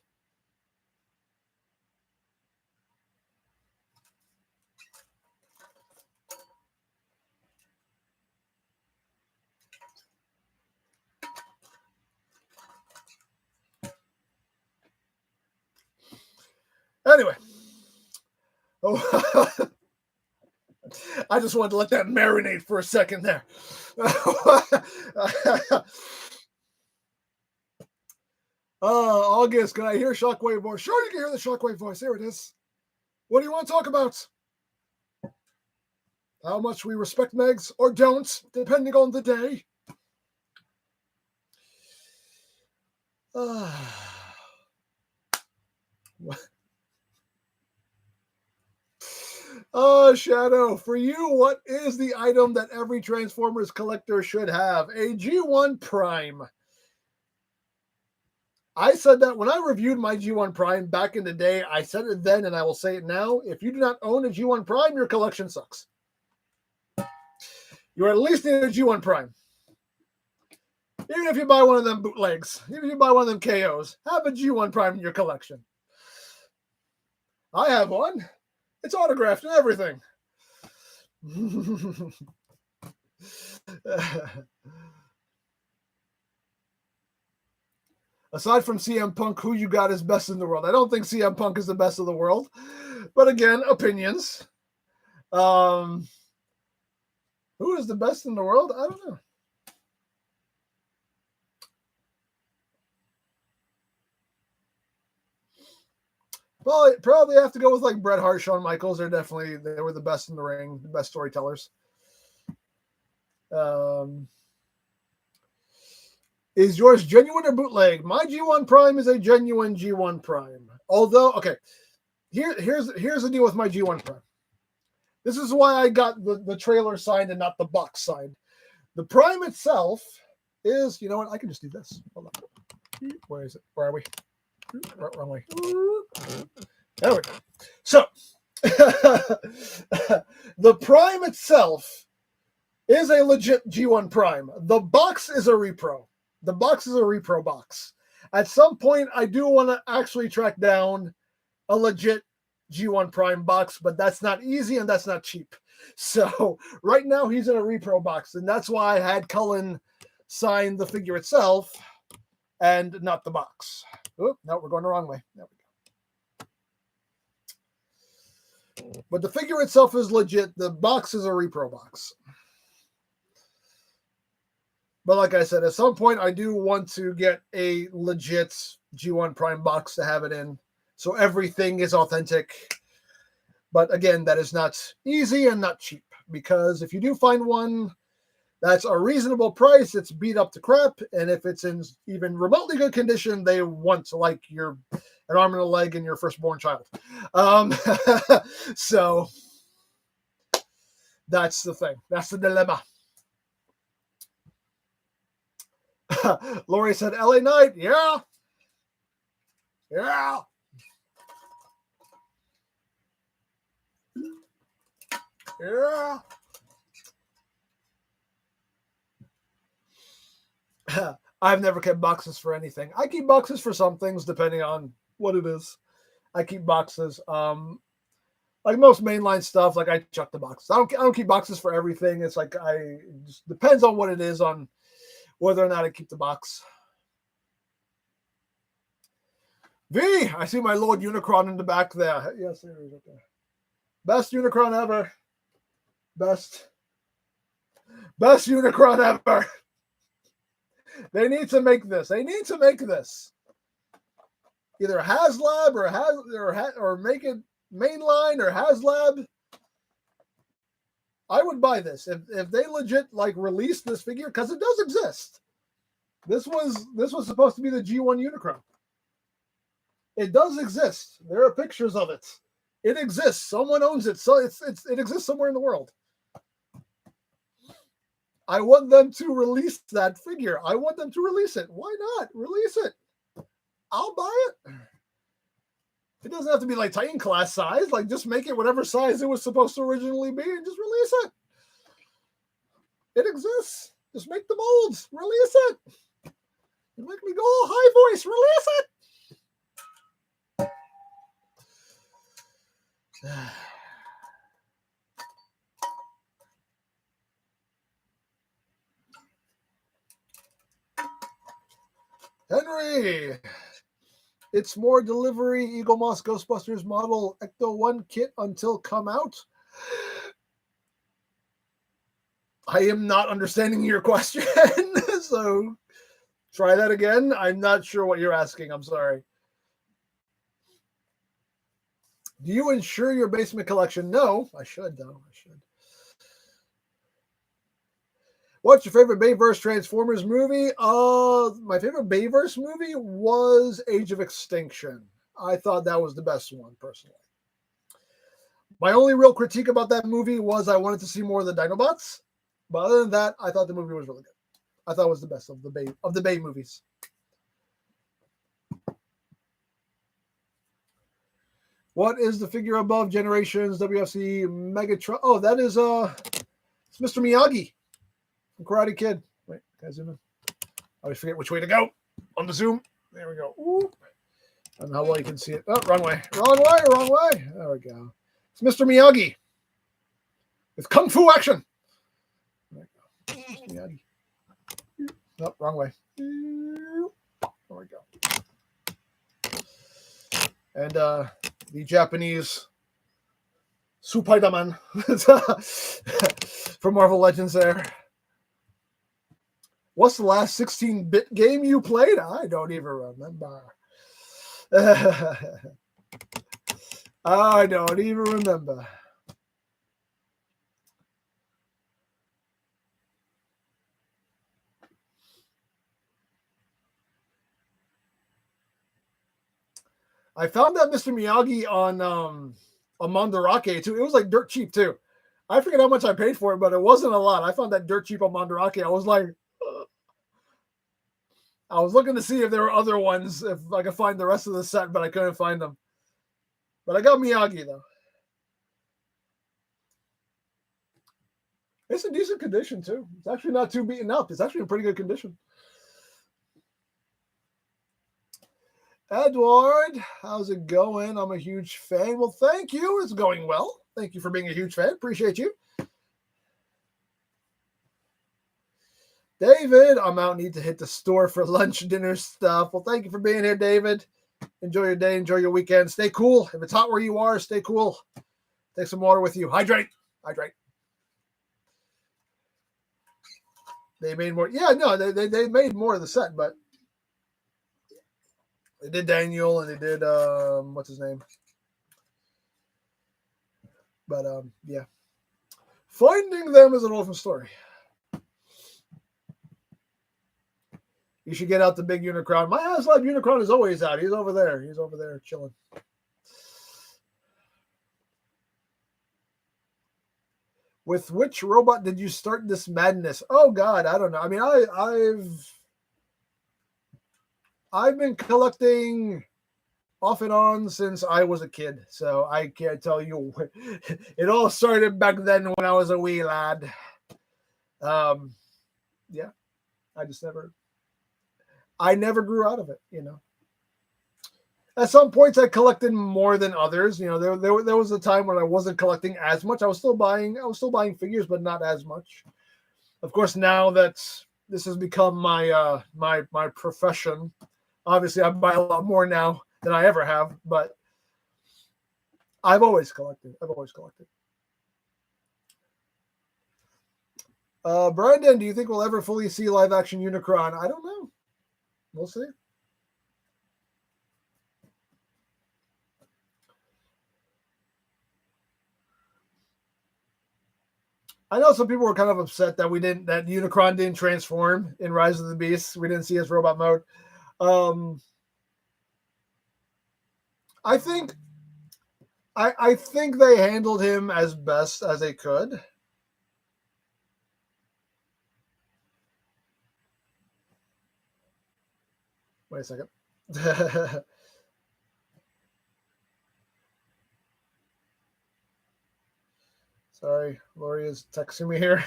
Anyway. Oh, I just wanted to let that marinate for a second there. August, can I hear Shockwave voice? Sure, you can hear the Shockwave voice. Here it is. What do you want to talk about? How much we respect Megs or don't, depending on the day. Shadow, for you, what is the item that every Transformers collector should have? A G1 Prime. I said that when I reviewed my G1 Prime back in the day. I said it then and I will say it now. If you do not own a G1 Prime, your collection sucks. You at least need a G1 Prime. Even if you buy one of them bootlegs, even if you buy one of them KOs, have a G1 Prime in your collection. I have one. It's autographed and everything. Aside from CM Punk, who you got is best in the world? I don't think CM Punk is the best of the world. But again, opinions. Who is the best in the world? I don't know. Probably have to go with like Bret Hart, Shawn Michaels. They were the best in the ring, the best storytellers. Is yours genuine or bootleg? My G1 Prime is a genuine G1 Prime. Although, okay, here's the deal with my G1 Prime. This is why I got the trailer signed and not the box signed. The Prime itself is, you know what? I can just do this. Hold on. Where is it? Where are we? Wrong way. There we go. So, the Prime itself is a legit G1 Prime. The box is a repro. The box is a repro box. At some point, I do want to actually track down a legit G1 Prime box, but that's not easy and that's not cheap. So right now he's in a repro box, and that's why I had Cullen sign the figure itself and not the box. Oh, no, we're going the wrong way. There we go. But the figure itself is legit. The box is a repro box. But like I said, at some point I do want to get a legit G1 Prime box to have it in, so everything is authentic. But again, that is not easy and not cheap, because if you do find one that's a reasonable price, it's beat up to crap, and if it's in even remotely good condition, they want like an arm and a leg in your firstborn child. So that's the thing. That's the dilemma. Lori said, LA Knight, yeah. Yeah. Yeah. I've never kept boxes for anything. I keep boxes for some things depending on what it is. I keep boxes. Like most mainline stuff, like I chuck the boxes. I don't keep boxes for everything. It's like it just depends on what it is, on whether or not I keep the box. V, I see my Lord Unicron in the back there. Yes, there he is. Okay. Best Unicron ever. Best Unicron ever. They need to make this. They need to make this. Either HasLab or make it mainline or HasLab. I would buy this if they legit like release this figure, because it does exist. This was supposed to be the G1 Unicron. It does exist. There are pictures of it. It exists. Someone owns it. So it exists somewhere in the world. I want them to release that figure. I want them to release it. Why not? Release it. I'll buy it. It doesn't have to be like Titan class size. Like, just make it whatever size it was supposed to originally be and just release it. It exists. Just make the molds. Release it. You make me go all high voice. Release it. Henry, it's more delivery. Eagle Moss Ghostbusters model Ecto 1 kit until come out. I am not understanding your question. So try that again. I'm not sure what you're asking. I'm sorry. Do you insure your basement collection? No, I should though. I should. What's your favorite Bayverse Transformers movie? My favorite Bayverse movie was Age of Extinction. I thought that was the best one, personally. My only real critique about that movie was I wanted to see more of the Dinobots. But other than that, I thought the movie was really good. I thought it was the best of the Bay movies. What is the figure above Generations WFC Megatron? Oh, that is it's Mr. Miyagi from Karate Kid. Wait, can I zoom in? I always forget which way to go on the zoom. There we go. Ooh. I don't know how well you can see it. Oh, wrong way. Wrong way. Wrong way. There we go. It's Mr. Miyagi with Kung Fu action. There we go. Mr. Miyagi. Oh, wrong way. There we go. And the Japanese Supaidaman from Marvel Legends there. What's the last 16-bit game you played? I don't even remember. I don't even remember. I found that Mr. Miyagi on Mandarake too. It was like dirt cheap too. I forget how much I paid for it, but it wasn't a lot. I found that dirt cheap on Mandarake. I was like, I was looking to see if there were other ones, if I could find the rest of the set, but I couldn't find them. But I got Miyagi though. It's in decent condition too. It's actually not too beaten up. It's actually in pretty good condition. Edward, how's it going? I'm a huge fan. Well, thank you. It's going well. Thank you for being a huge fan. Appreciate you. David, I'm out. Need to hit the store for lunch, dinner stuff. Well, thank you for being here, David. Enjoy your day. Enjoy your weekend. Stay cool. If it's hot where you are, stay cool. Take some water with you. Hydrate. Hydrate. They made more. Yeah, no, they made more of the set, but they did Daniel and they did what's his name? But yeah. Finding them is an orphan story. You should get out the big Unicron. My HasLab Unicron is always out. He's over there. He's over there chilling. With which robot did you start this madness? Oh God, I don't know. I mean, I've been collecting off and on since I was a kid, so I can't tell you. It all started back then when I was a wee lad. Yeah, I never grew out of it, you know. At some points, I collected more than others. You know, there was a time when I wasn't collecting as much. I was still buying figures, but not as much. Of course, now that this has become my my profession, obviously I buy a lot more now than I ever have, but I've always collected. Brandon, do you think we'll ever fully see live action Unicron? I don't know. We'll see. I know some people were kind of upset that that Unicron didn't transform in Rise of the Beasts. We didn't see his robot mode. I think they handled him as best as they could. Wait a second. Sorry, Lori is texting me here.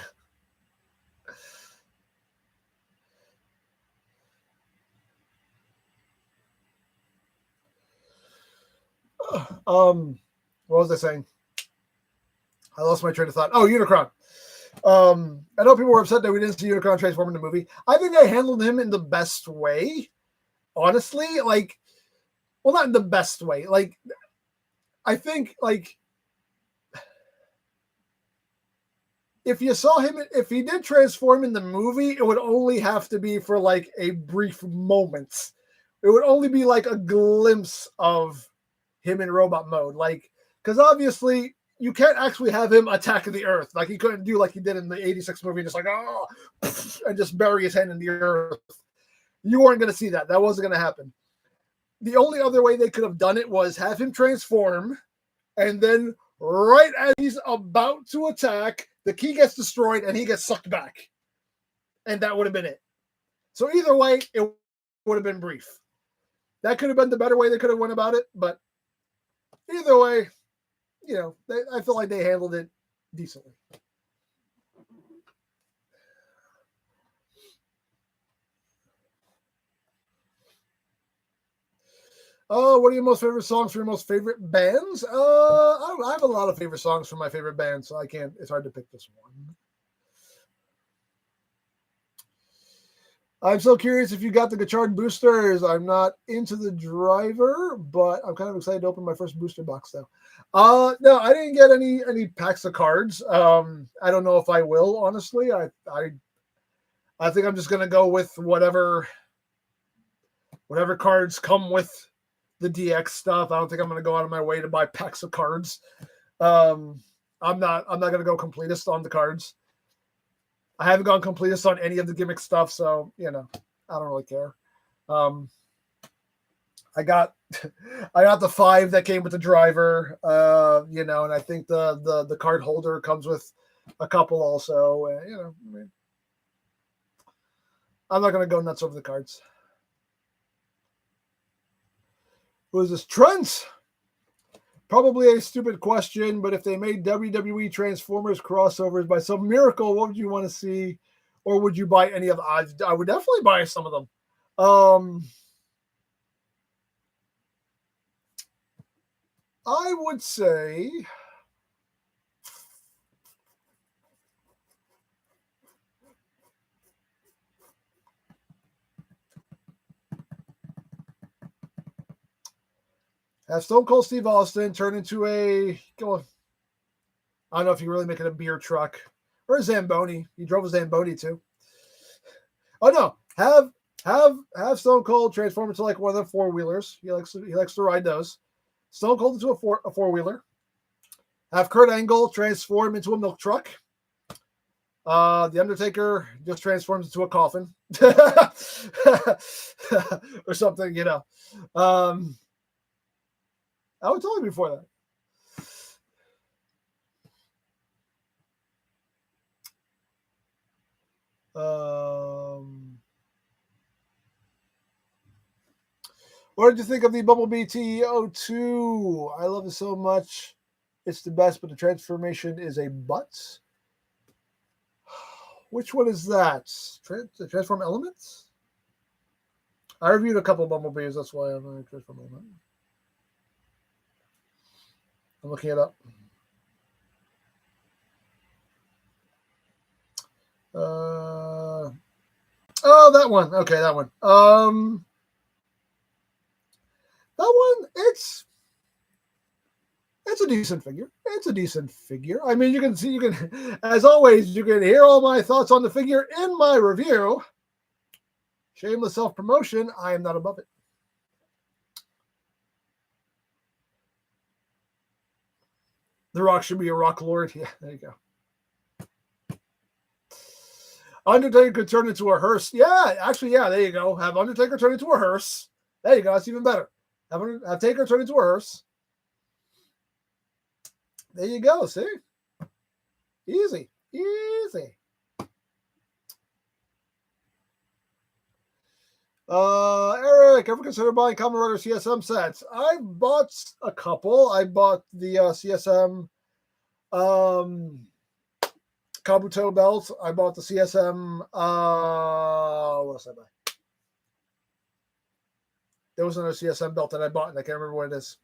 What was I saying? I lost my train of thought. Oh, Unicron. I know people were upset that we didn't see Unicron transform in the movie. I think they handled him in the best way. Honestly, well, not in the best way. I think, if you saw him, if he did transform in the movie, it would only have to be for a brief moment. It would only be a glimpse of him in robot mode. Because obviously you can't actually have him attack the earth. He couldn't do like he did in the 86 movie, just and just bury his hand in the earth. You weren't going to see that. That wasn't going to happen. The only other way they could have done it was have him transform, and then right as he's about to attack, the key gets destroyed and he gets sucked back. And that would have been it. So either way, it would have been brief. That could have been the better way they could have went about it, but either way, I feel like they handled it decently. Oh, what are your most favorite songs for your most favorite bands? I have a lot of favorite songs from my favorite bands, so it's hard to pick this one. I'm so curious if you got the Gachard boosters. I'm not into the driver, but I'm kind of excited to open my first booster box though. No, I didn't get any packs of cards. I don't know if I will, honestly. I think I'm just gonna go with whatever cards come with the DX stuff. I don't think I'm going to go out of my way to buy packs of cards. I'm not going to go completist on the cards. I haven't gone completist on any of the gimmick stuff, so I don't really care. I got the 5 that came with the driver, and I think the card holder comes with a couple also. I'm not going to go nuts over the cards. Who is this? Trent? Probably a stupid question, but if they made WWE Transformers crossovers by some miracle, what would you want to see? Or would you buy any of them? I would definitely buy some of them. I would say... have Stone Cold Steve Austin turn into I don't know if you really make it a beer truck or a Zamboni. He drove a Zamboni too. Oh no, have Stone Cold transform into one of the 4-wheelers. He likes to ride those. Stone Cold into a 4-wheeler. Have Kurt Angle transform into a milk truck. The Undertaker just transforms into a coffin or something, I would totally be for that. What did you think of the Bumblebee TO2? I love it so much. It's the best, but the transformation is a butt. Which one is that? The Transform Elements? I reviewed a couple of Bumblebees. That's why I'm going to Transform Element. I'm looking it up. Oh, that one. Okay, that one. That one, it's a decent figure. It's a decent figure. I mean, as always, you can hear all my thoughts on the figure in my review. Shameless self-promotion. I am not above it. The Rock should be a Rock Lord. Yeah, there you go. Undertaker could turn into a hearse. Yeah, actually, yeah, there you go. Have Undertaker turn into a hearse. There you go. That's even better. Have Taker turn into a hearse. There you go. See? Easy. Easy. Eric, ever considered buying Kamen Rider CSM sets? I bought a couple. I bought the CSM Kabuto belt. I bought the CSM. What else did I buy? There was another CSM belt that I bought, and I can't remember what it is.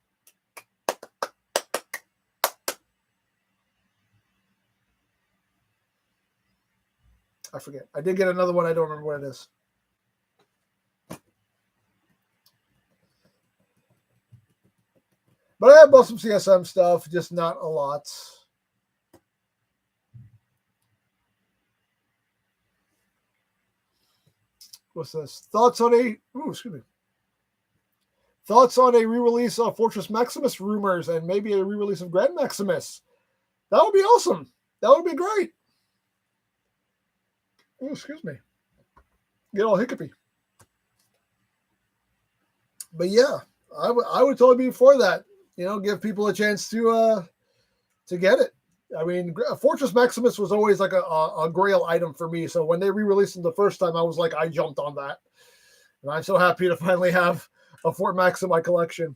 I forget. I did get another one. I don't remember what it is. But I have bought some CSM stuff, just not a lot. What's this? Thoughts on a re-release of Fortress Maximus rumors and maybe a re-release of Grand Maximus. That would be awesome. That would be great. Oh, excuse me. Get all hiccupy. But yeah, I would totally be for that. You know, give people a chance to get it. I mean, Fortress Maximus was always like a grail item for me. So when they re-released it the first time, I was like, I jumped on that. And I'm so happy to finally have a Fort Max in my collection.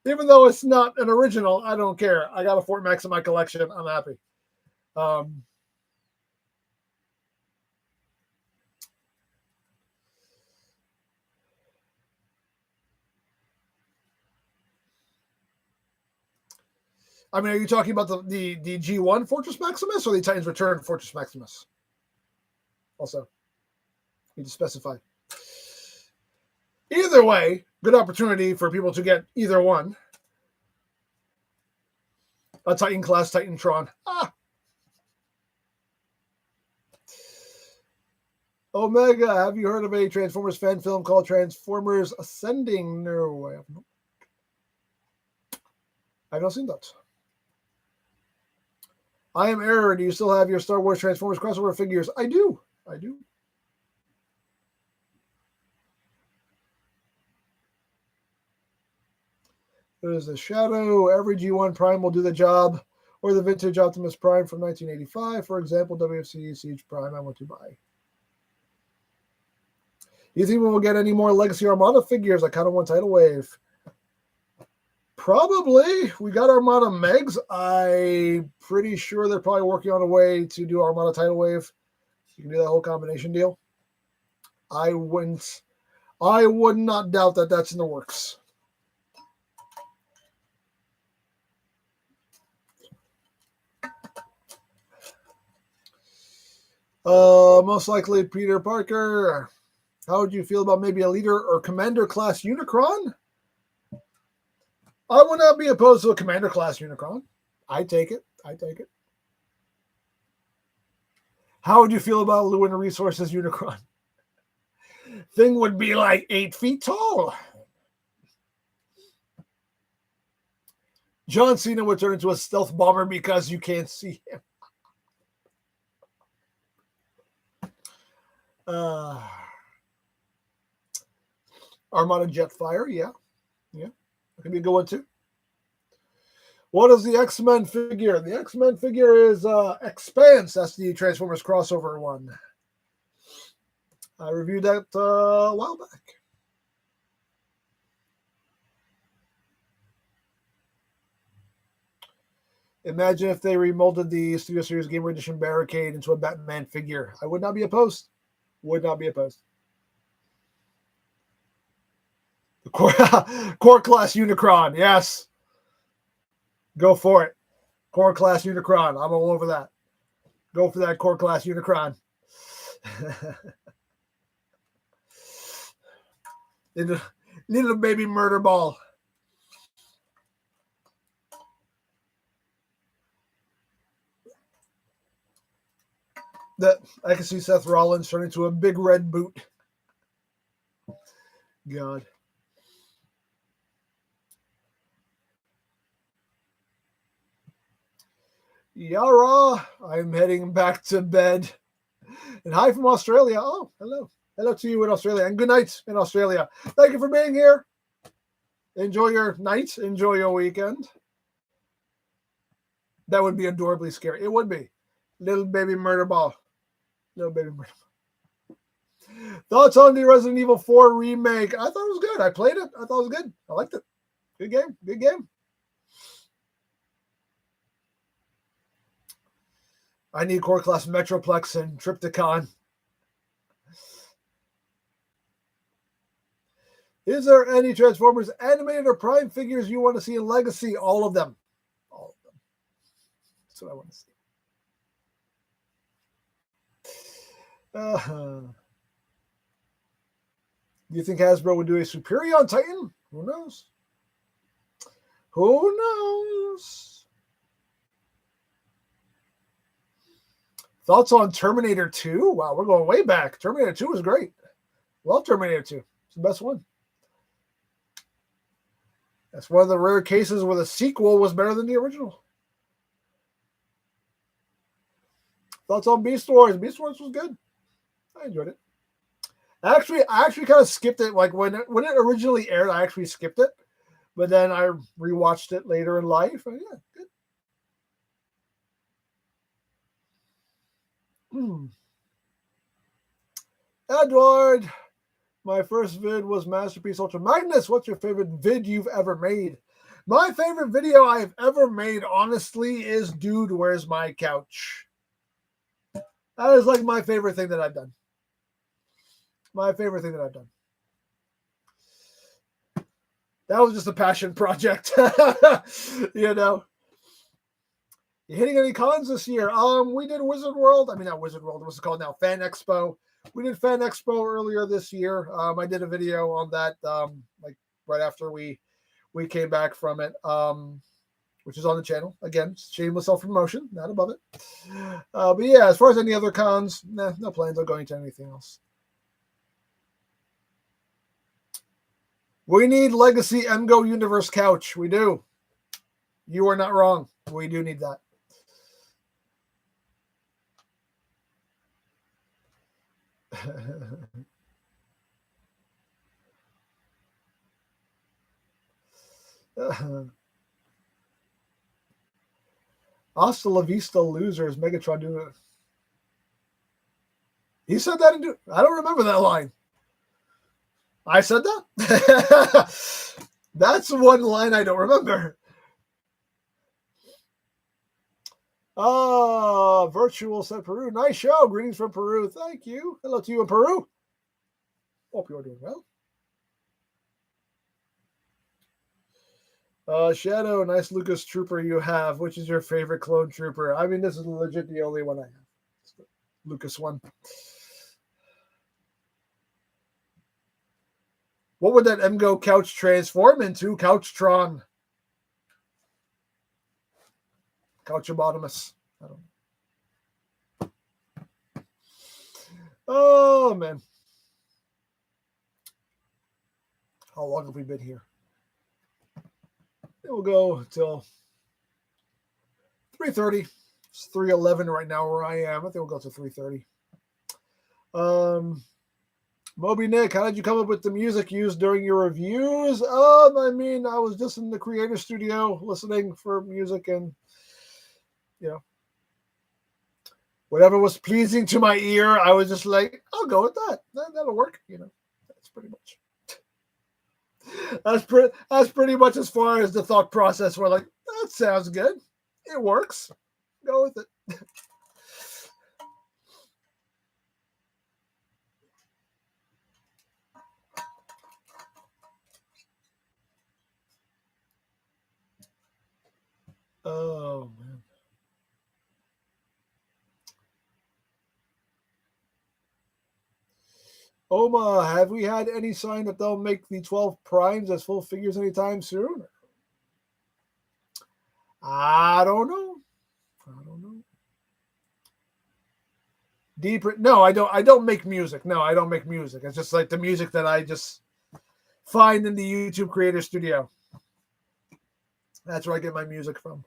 Even though it's not an original, I don't care. I got a Fort Max in my collection. I'm happy. I mean, are you talking about the G1 Fortress Maximus or the Titans Return Fortress Maximus? Also, need to specify. Either way, good opportunity for people to get either one. A Titan class Titantron. Omega, have you heard of a Transformers fan film called Transformers Ascending? No, I haven't. I've not seen that. I am Error. Do you still have your Star Wars Transformers crossover figures? I do. There's the Shadow. Every G1 Prime will do the job. Or the vintage Optimus Prime from 1985. For example, WFC Siege Prime I want to buy. Do you think we will get any more Legacy Armada figures? I kind of want Tidal Wave. Probably. We got Armada Megs. I'm pretty sure they're probably working on a way to do Armada Tidal Wave. You can do that whole combination deal. I would not doubt that that's in the works. Most likely Peter Parker. How would you feel about maybe a leader or commander class Unicron? I would not be opposed to a commander class Unicron. I take it. How would you feel about Lunar Resources Unicron? Thing would be like 8 feet tall. John Cena would turn into a stealth bomber because you can't see him. Armada Jetfire, yeah. That could be a good one too. What is the X-Men figure? The X-Men figure is Expanse. That's the Transformers crossover one. I reviewed that a while back. Imagine if they remolded the Studio Series Gamer Edition Barricade into a Batman figure. I would not be opposed. The core class Unicron, yes. Go for it. Core class Unicron. I'm all over that. Go for that core class Unicron. Little baby murder ball. I can see Seth Rollins turning into a big red boot. God. Yara, I'm heading back to bed. And hi from Australia. Oh, hello. Hello to you in Australia. And good night in Australia. Thank you for being here. Enjoy your night. Enjoy your weekend. That would be adorably scary. It would be. Little baby murder ball. Little baby murder ball. Thoughts on the Resident Evil 4 remake? I thought it was good. I played it. I thought it was good. I liked it. Good game. Good game. I need Core Class Metroplex and Triptychon. Is there any Transformers animated or Prime figures you want to see in Legacy? All of them. All of them. That's what I want to see. Do you think Hasbro would do a Superior on Titan? Who knows? Who knows? Thoughts on Terminator 2? Wow, we're going way back. Terminator 2 was great. Love Terminator 2. It's the best one. That's one of the rare cases where the sequel was better than the original. Thoughts on Beast Wars? Beast Wars was good. I enjoyed it. I actually kind of skipped it. Like when it originally aired, I actually skipped it. But then I rewatched it later in life. And yeah, good. Edward, my first vid was Masterpiece Ultra Magnus. What's your favorite vid you've ever made? My favorite video I've ever made, honestly, is Dude, Where's My Couch? That is like my favorite thing that I've done. My favorite thing that I've done. That was just a passion project. You know. You hitting any cons this year? We did Wizard World. I mean, not Wizard World. What's it called now? Fan Expo. We did Fan Expo earlier this year. I did a video on that, like right after we came back from it, which is on the channel. Again, shameless self-promotion, not above it. But yeah, as far as any other cons, no plans on going to anything else. We need Legacy EmGo Universe Couch. We do. You are not wrong. We do need that. Hasta la vista, losers. Megatron doing it. He said that I don't remember that line. I said that? That's one line I don't remember. Virtual said Peru. Nice show. Greetings from Peru. Thank you. Hello to you in Peru. Hope you're doing well. Shadow, nice Lucas Trooper you have. Which is your favorite clone trooper? I mean, this is legit the only one I have. It's the Lucas one. What would that EmGo couch transform into? Couchtron. Couchobotamus. I don't know. Oh, man. How long have we been here? It will go till 3:30. It's 3:11 right now where I am. I think we'll go to 3:30. Moby Nick, how did you come up with the music used during your reviews? I mean, I was just in the creator studio listening for music and, you know, whatever was pleasing to my ear, I was just like, I'll go with that. That'll work, you know. That's pretty much. That's pretty much as far as the thought process. We're like, that sounds good. It works. Go with it. Oh, man. Oma, have we had any sign that they'll make the 12 primes as full figures anytime soon? I don't know. Deeper. No, I don't. I don't make music. No, I don't make music. It's just like the music that I just find in the YouTube Creator Studio. That's where I get my music from.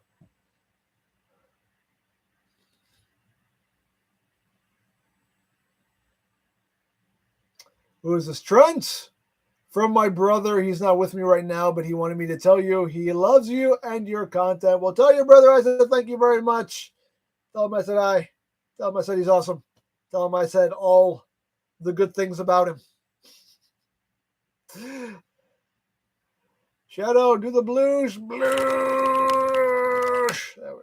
Who is this? Trent? From my brother. He's not with me right now, but he wanted me to tell you he loves you and your content. Well, tell your brother I said thank you very much. Tell him I said hi. Tell him I said he's awesome. Tell him I said all the good things about him. Shadow, do the blues. Blues. There we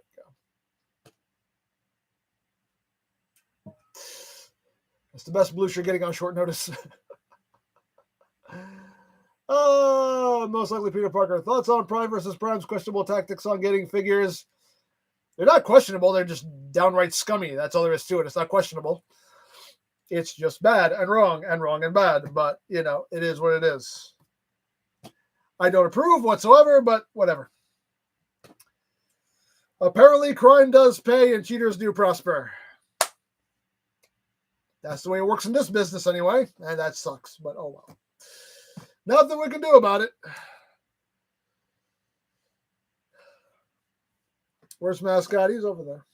go. It's the best blues you're getting on short notice. Most likely Peter Parker. Thoughts on Prime versus Prime's questionable tactics on getting figures? They're not questionable. They're just downright scummy. That's all there is to it. It's not questionable. It's just bad and wrong and bad. But, you know, it is what it is. I don't approve whatsoever, but whatever. Apparently, crime does pay and cheaters do prosper. That's the way it works in this business anyway. And that sucks, but oh well. Nothing we can do about it. Where's Mascot? He's over there.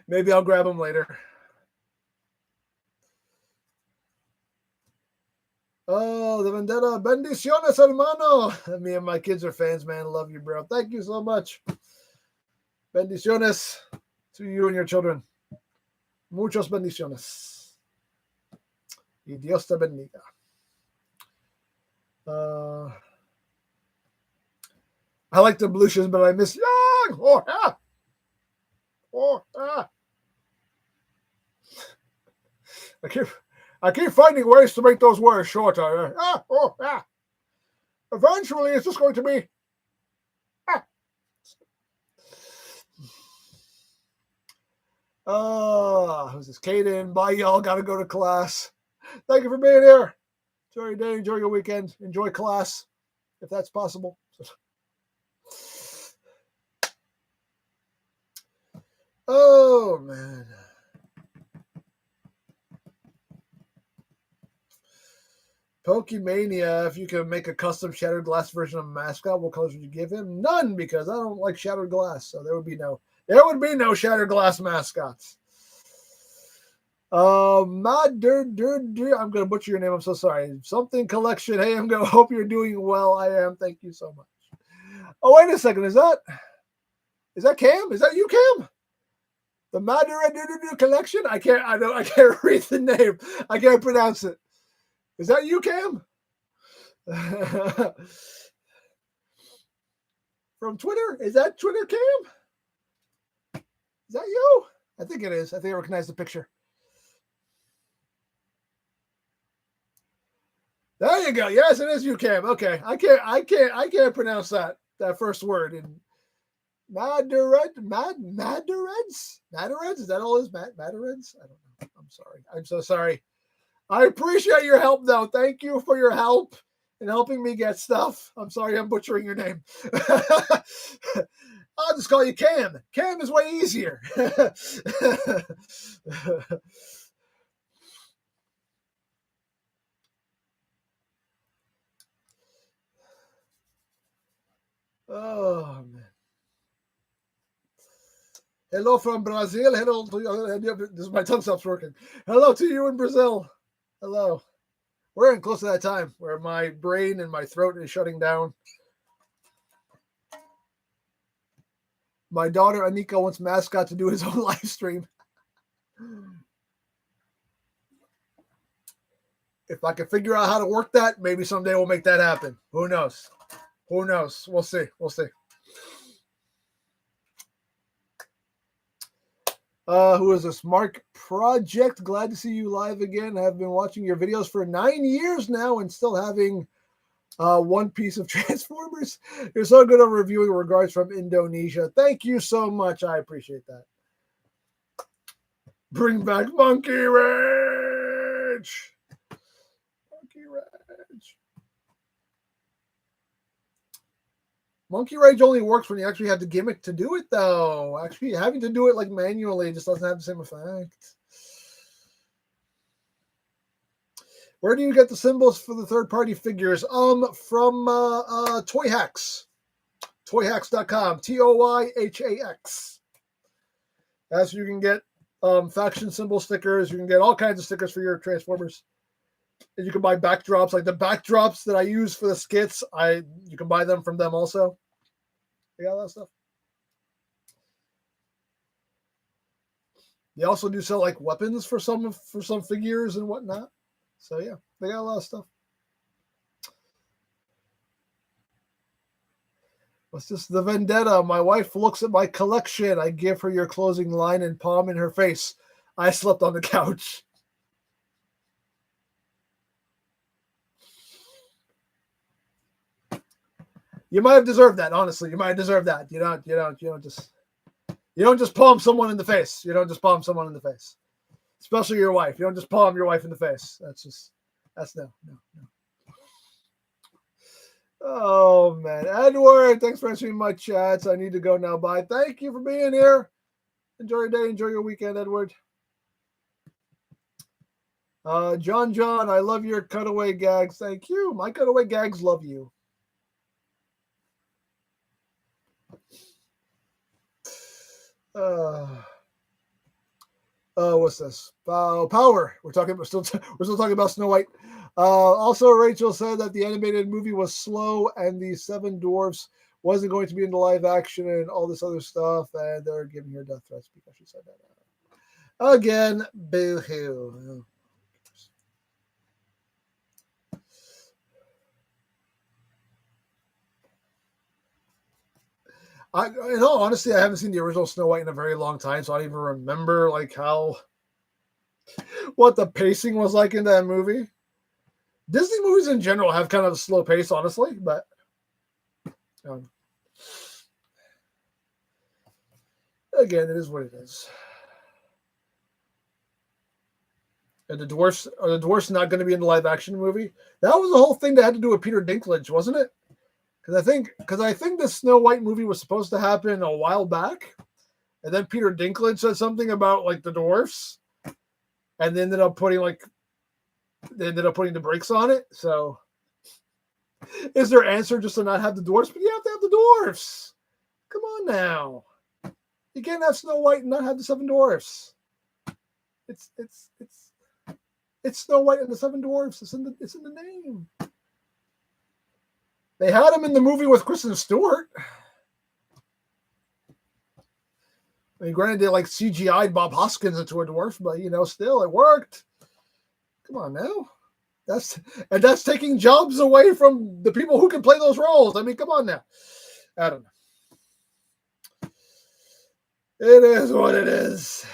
Maybe I'll grab him later. Oh, the Vendetta. Bendiciones, hermano. Me and my kids are fans, man. Love you, bro. Thank you so much. Bendiciones to you and your children. Muchos bendiciones. Y Dios te bendiga. I like the Bluches, but I miss Young. Oh, ah. Oh, ah. I keep finding ways to make those words shorter. Ah, oh, ah. Eventually, it's just going to be. Who's this? Caden. Bye, y'all. Got to go to class. Thank you for being here. Enjoy your day. Enjoy your weekend. Enjoy class, if that's possible. Oh, man. Pokemania, if you could make a custom shattered glass version of a mascot, what colors would you give him? None, because I don't like shattered glass. So there would be no shattered glass mascots. I'm gonna butcher your name. I'm so sorry. Something collection. Hey, I'm gonna hope you're doing well. I am. Thank you so much. Oh, wait a second. Is that Cam? Is that you, Cam? The Madura collection? I can't read the name. I can't pronounce it. Is that you, Cam? From Twitter? Is that Twitter, Cam? Is that you? I think it is. I think I recognize the picture. There you go. Yes, it is you, Cam. Okay. I can't pronounce that first word. And Madareds? Is that all it is? Madareds? I don't know. I'm sorry. I'm so sorry. I appreciate your help, though. Thank you for your help in helping me get stuff. I'm sorry I'm butchering your name. I'll just call you Cam. Cam is way easier. Oh, man. Hello from Brazil. Hello to you. This is my tongue stops working. Hello to you in Brazil. Hello. We're getting close to that time where my brain and my throat is shutting down. My daughter Anika wants Mascot to do his own live stream. If I can figure out how to work that, maybe someday we'll make that happen. Who knows? Who knows? We'll see. We'll see. Who is this? Mark Project. Glad to see you live again. I've been watching your videos for 9 years now and still having one piece of Transformers. You're so good on reviewing regards from Indonesia. Thank you so much. I appreciate that. Bring back Monkey Ranch. Monkey Ranch. Monkey Rage only works when you actually have the gimmick to do it, though. Actually, having to do it like manually just doesn't have the same effect. Where do you get the symbols for the third-party figures? From Toy Hacks. Toyhacks.com. TOYHAX. That's where you can get faction symbol stickers. You can get all kinds of stickers for your Transformers. And you can buy backdrops, like the backdrops that I use for the skits. You can buy them from them also. They got all that stuff. They also do sell like weapons for some figures and whatnot. So yeah, they got a lot of stuff. What's this? The Vendetta. My wife looks at my collection. I give her your closing line and palm in her face. I slept on the couch. You might have deserved that, honestly. You might have deserved that. You don't just palm someone in the face. You don't just palm someone in the face. Especially your wife. You don't just palm your wife in the face. That's no. Oh, man. Edward, thanks for answering my chats. I need to go now. Bye. Thank you for being here. Enjoy your day. Enjoy your weekend, Edward. John, I love your cutaway gags. Thank you. My cutaway gags love you. What's this? Power. We're still talking about Snow White. Also, Rachel said that the animated movie was slow and the Seven Dwarfs wasn't going to be in the live action and all this other stuff, and they're giving her death threats because she said that. Again, boo-hoo. In all honesty, I haven't seen the original Snow White in a very long time, so I don't even remember what the pacing was like in that movie. Disney movies in general have kind of a slow pace, honestly, but again, it is what it is. And the dwarfs not going to be in the live action movie. That was the whole thing that had to do with Peter Dinklage, wasn't it? Because I think the Snow White movie was supposed to happen a while back, and then Peter Dinklage said something about like the dwarfs, and they ended up putting the brakes on it. So, is their answer just to not have the dwarfs? But you have to have the dwarfs. Come on now, you can't have Snow White and not have the seven dwarfs. It's Snow White and the seven dwarfs. It's in the name. They had him in the movie with Kristen Stewart. I mean, granted, they like CGI'd Bob Hoskins into a dwarf, but still it worked. Come on now. That's taking jobs away from the people who can play those roles. I mean, come on now. I don't know. It is what it is.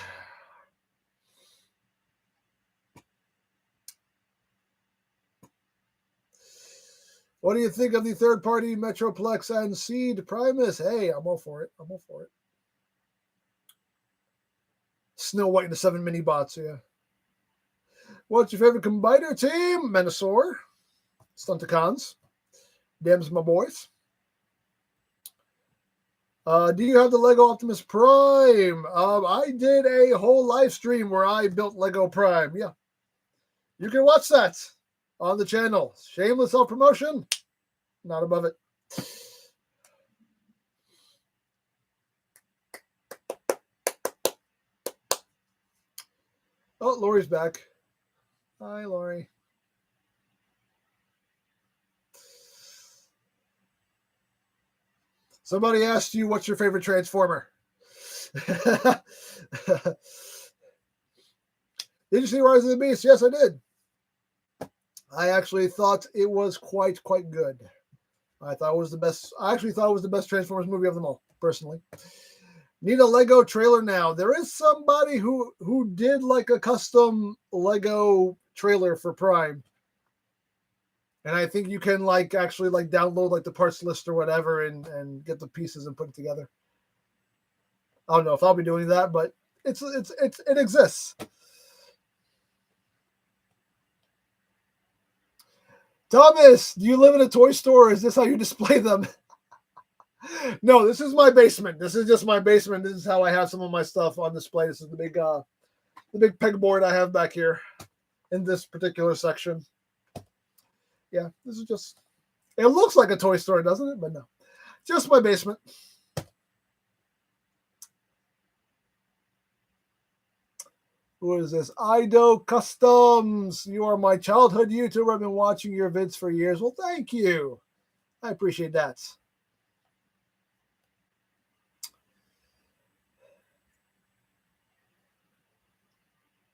What do you think of the third-party Metroplex and Seed Primus? Hey, I'm all for it. Snow White and the 7 mini bots, yeah. What's your favorite combiner team? Menasor, Stunticons, Dems, my boys. Do you have the Lego Optimus Prime? I did a whole live stream where I built Lego Prime. Yeah, you can watch that on the channel. Shameless self-promotion. Not above it. Oh, Lori's back. Hi, Lori. Somebody asked you, what's your favorite Transformer? Did you see Rise of the Beast? Yes, I did. I actually thought it was quite good. I thought it was the best. I actually thought it was the best Transformers movie of them all, personally. Need a Lego trailer now. There is somebody who did like a custom Lego trailer for Prime. And I think you can actually download the parts list or whatever and get the pieces and put it together. I don't know if I'll be doing that, but it exists. Thomas, do you live in a toy store? Or is this how you display them? No, this is my basement. This is just my basement. This is how I have some of my stuff on display. This is the big pegboard I have back here in this particular section. Yeah, this is just, it looks like a toy store, doesn't it? But no, just my basement. Who is this? Ido Customs. You are my childhood YouTuber. I've been watching your vids for years. Well, thank you. I appreciate that.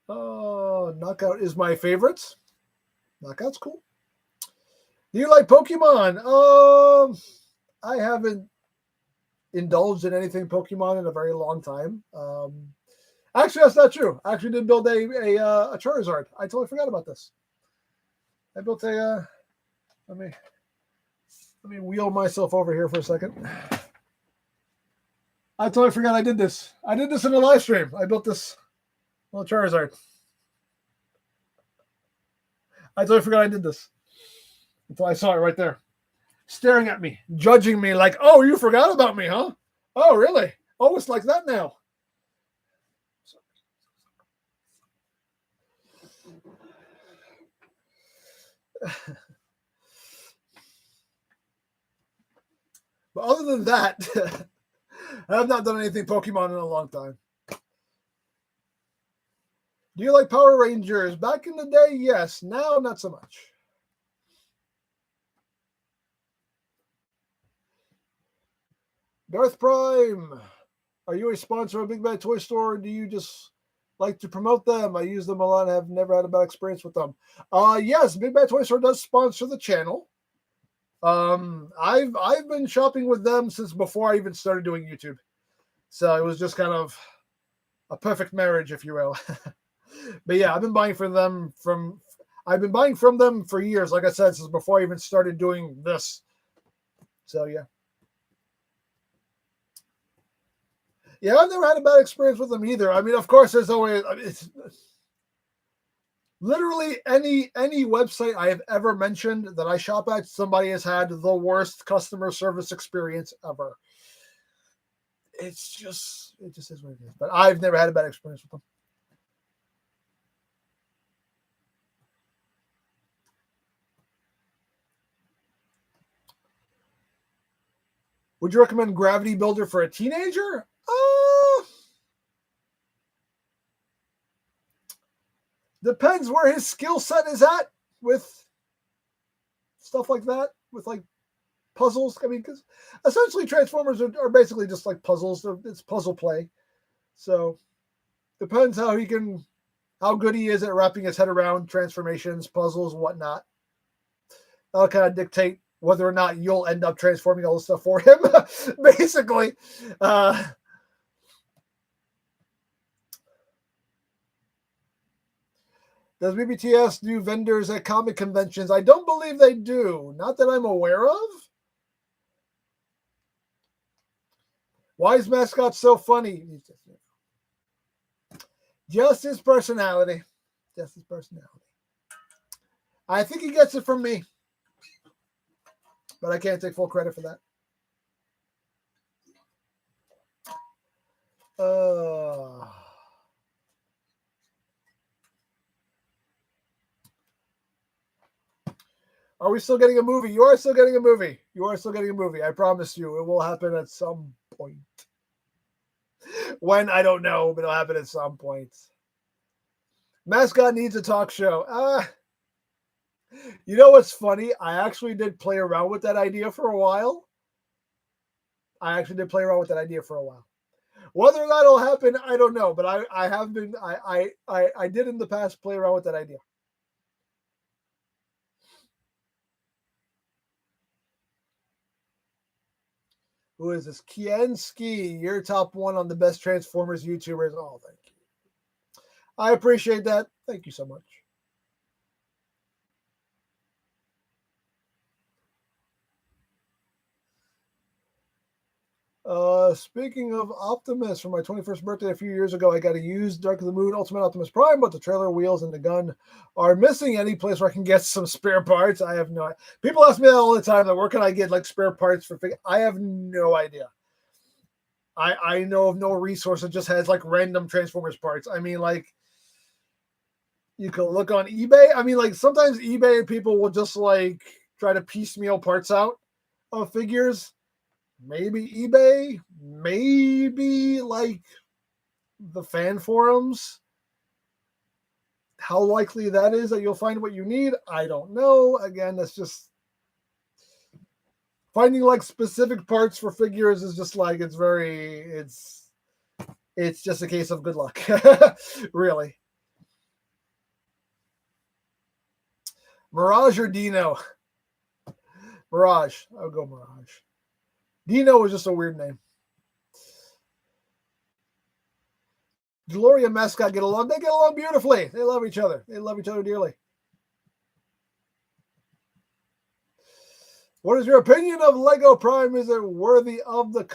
Oh, Knockout is my favorite. Knockout's cool. Do you like Pokemon? I haven't indulged in anything Pokemon in a very long time. Actually, that's not true. I actually did build a Charizard. I totally forgot about this. I built a. Let me wheel myself over here for a second. I totally forgot I did this. I did this in a live stream. I built this little Charizard. I totally forgot I did this until I saw it right there, staring at me, judging me like, "Oh, you forgot about me, huh? Oh, really? Oh, it's like that now." But other than that, I have not done anything Pokemon in a long time. Do you like Power Rangers? Back in the day, yes. Now, not so much. Darth Prime, are you a sponsor of Big Bad Toy Store, or do you just like to promote them? I use them a lot and have never had a bad experience with them. Yes, Big Bad Toy Store does sponsor the channel. I've been shopping with them since before I even started doing YouTube. So it was just kind of a perfect marriage, if you will. But yeah, I've been buying from them for years, like I said, since before I even started doing this. So yeah. Yeah, I've never had a bad experience with them either. I mean, of course, there's always, it's literally any website I have ever mentioned that I shop at, somebody has had the worst customer service experience ever. It just is what it is. But I've never had a bad experience with them. Would you recommend Gravity Builder for a teenager? Depends where his skill set is at with stuff like that, with like puzzles. I mean, because essentially Transformers are basically just like puzzles. It's puzzle play. So depends how good he is at wrapping his head around transformations, puzzles, whatnot. That'll kind of dictate whether or not you'll end up transforming all the stuff for him, basically. Does BBTS do vendors at comic conventions? I don't believe they do. Not that I'm aware of. Why is Mascot so funny? Just his personality. Just his personality. I think he gets it from me. But I can't take full credit for that. Are we still getting a movie? You are still getting a movie. You are still getting a movie. I promise you. It will happen at some point. When, I don't know, but it'll happen at some point. Mascot needs a talk show. You know what's funny? I actually did play around with that idea for a while. Whether or not it'll happen, I don't know. But I have been, I did in the past play around with that idea. Who is this? Kienski, you're top one on the best Transformers YouTubers. Oh, thank you. I appreciate that. Thank you so much. Speaking of Optimus, for my 21st birthday a few years ago, I got a used Dark of the Moon Ultimate Optimus Prime, but the trailer wheels and the gun are missing. Any place where I can get some spare parts? I have no idea. People ask me that all the time, like, where can I get like spare parts for figure? I have no idea. I know of no resource that just has like random Transformers parts. I mean, like, you can look on eBay. I mean, like, sometimes eBay people will just like try to piecemeal parts out of figures. Maybe eBay, maybe like the fan forums. How likely that is that you'll find what you need, I don't know. Again, that's just finding like specific parts for figures is just like it's just a case of good luck. Really. Mirage or Dino? Mirage. I'll go Mirage. Dino was just a weird name. Gloria mascot get along. They get along beautifully. They love each other. They love each other dearly. What is your opinion of Lego Prime? Is it worthy of the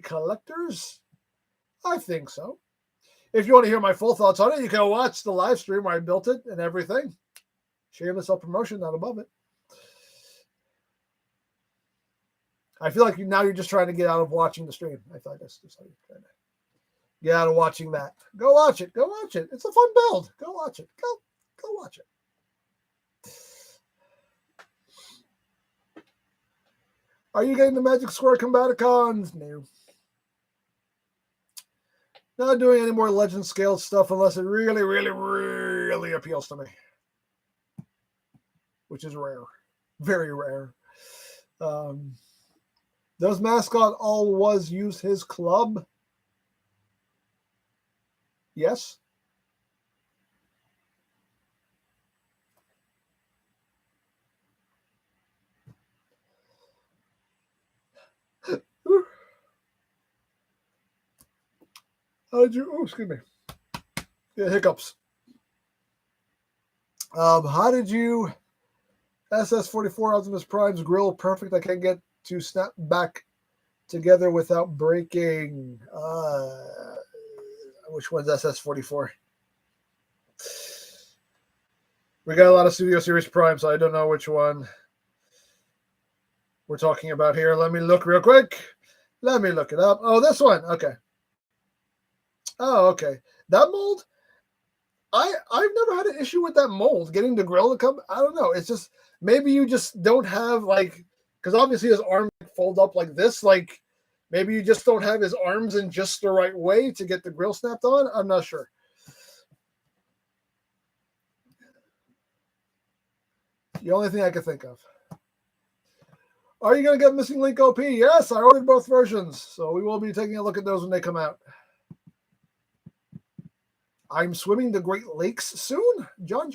collectors? I think so. If you want to hear my full thoughts on it, you can watch the live stream where I built it and everything. Shameless self-promotion, not above it. I feel like now you're just trying to get out of watching the stream. I thought that's just how you're trying to get out of watching that. Go watch it. Go watch it. It's a fun build. Go watch it. Go watch it. Are you getting the Magic Square Combaticons? No. Not doing any more Legend scale stuff unless it really, really, really appeals to me. Which is rare. Very rare. Does Mascot always use his club? Yes. How did you? Oh, excuse me. Yeah, hiccups. How did you? SS44 Optimus Prime's grill perfect. I can't get to snap back together without breaking. Which one's SS44? We got a lot of Studio Series Prime, so I don't know which one we're talking about here. Let me look real quick. Let me look it up. Oh, this one. Okay. Oh, okay. That mold, I've never had an issue with that mold getting the grill to come. I don't know. It's just maybe you just don't have like, because obviously his arm fold up like this. Like maybe you just don't have his arms in just the right way to get the grill snapped on. I'm not sure. The only thing I can think of. Are you going to get Missing Link OP? Yes, I ordered both versions, so we will be taking a look at those when they come out. I'm swimming the Great Lakes soon, John.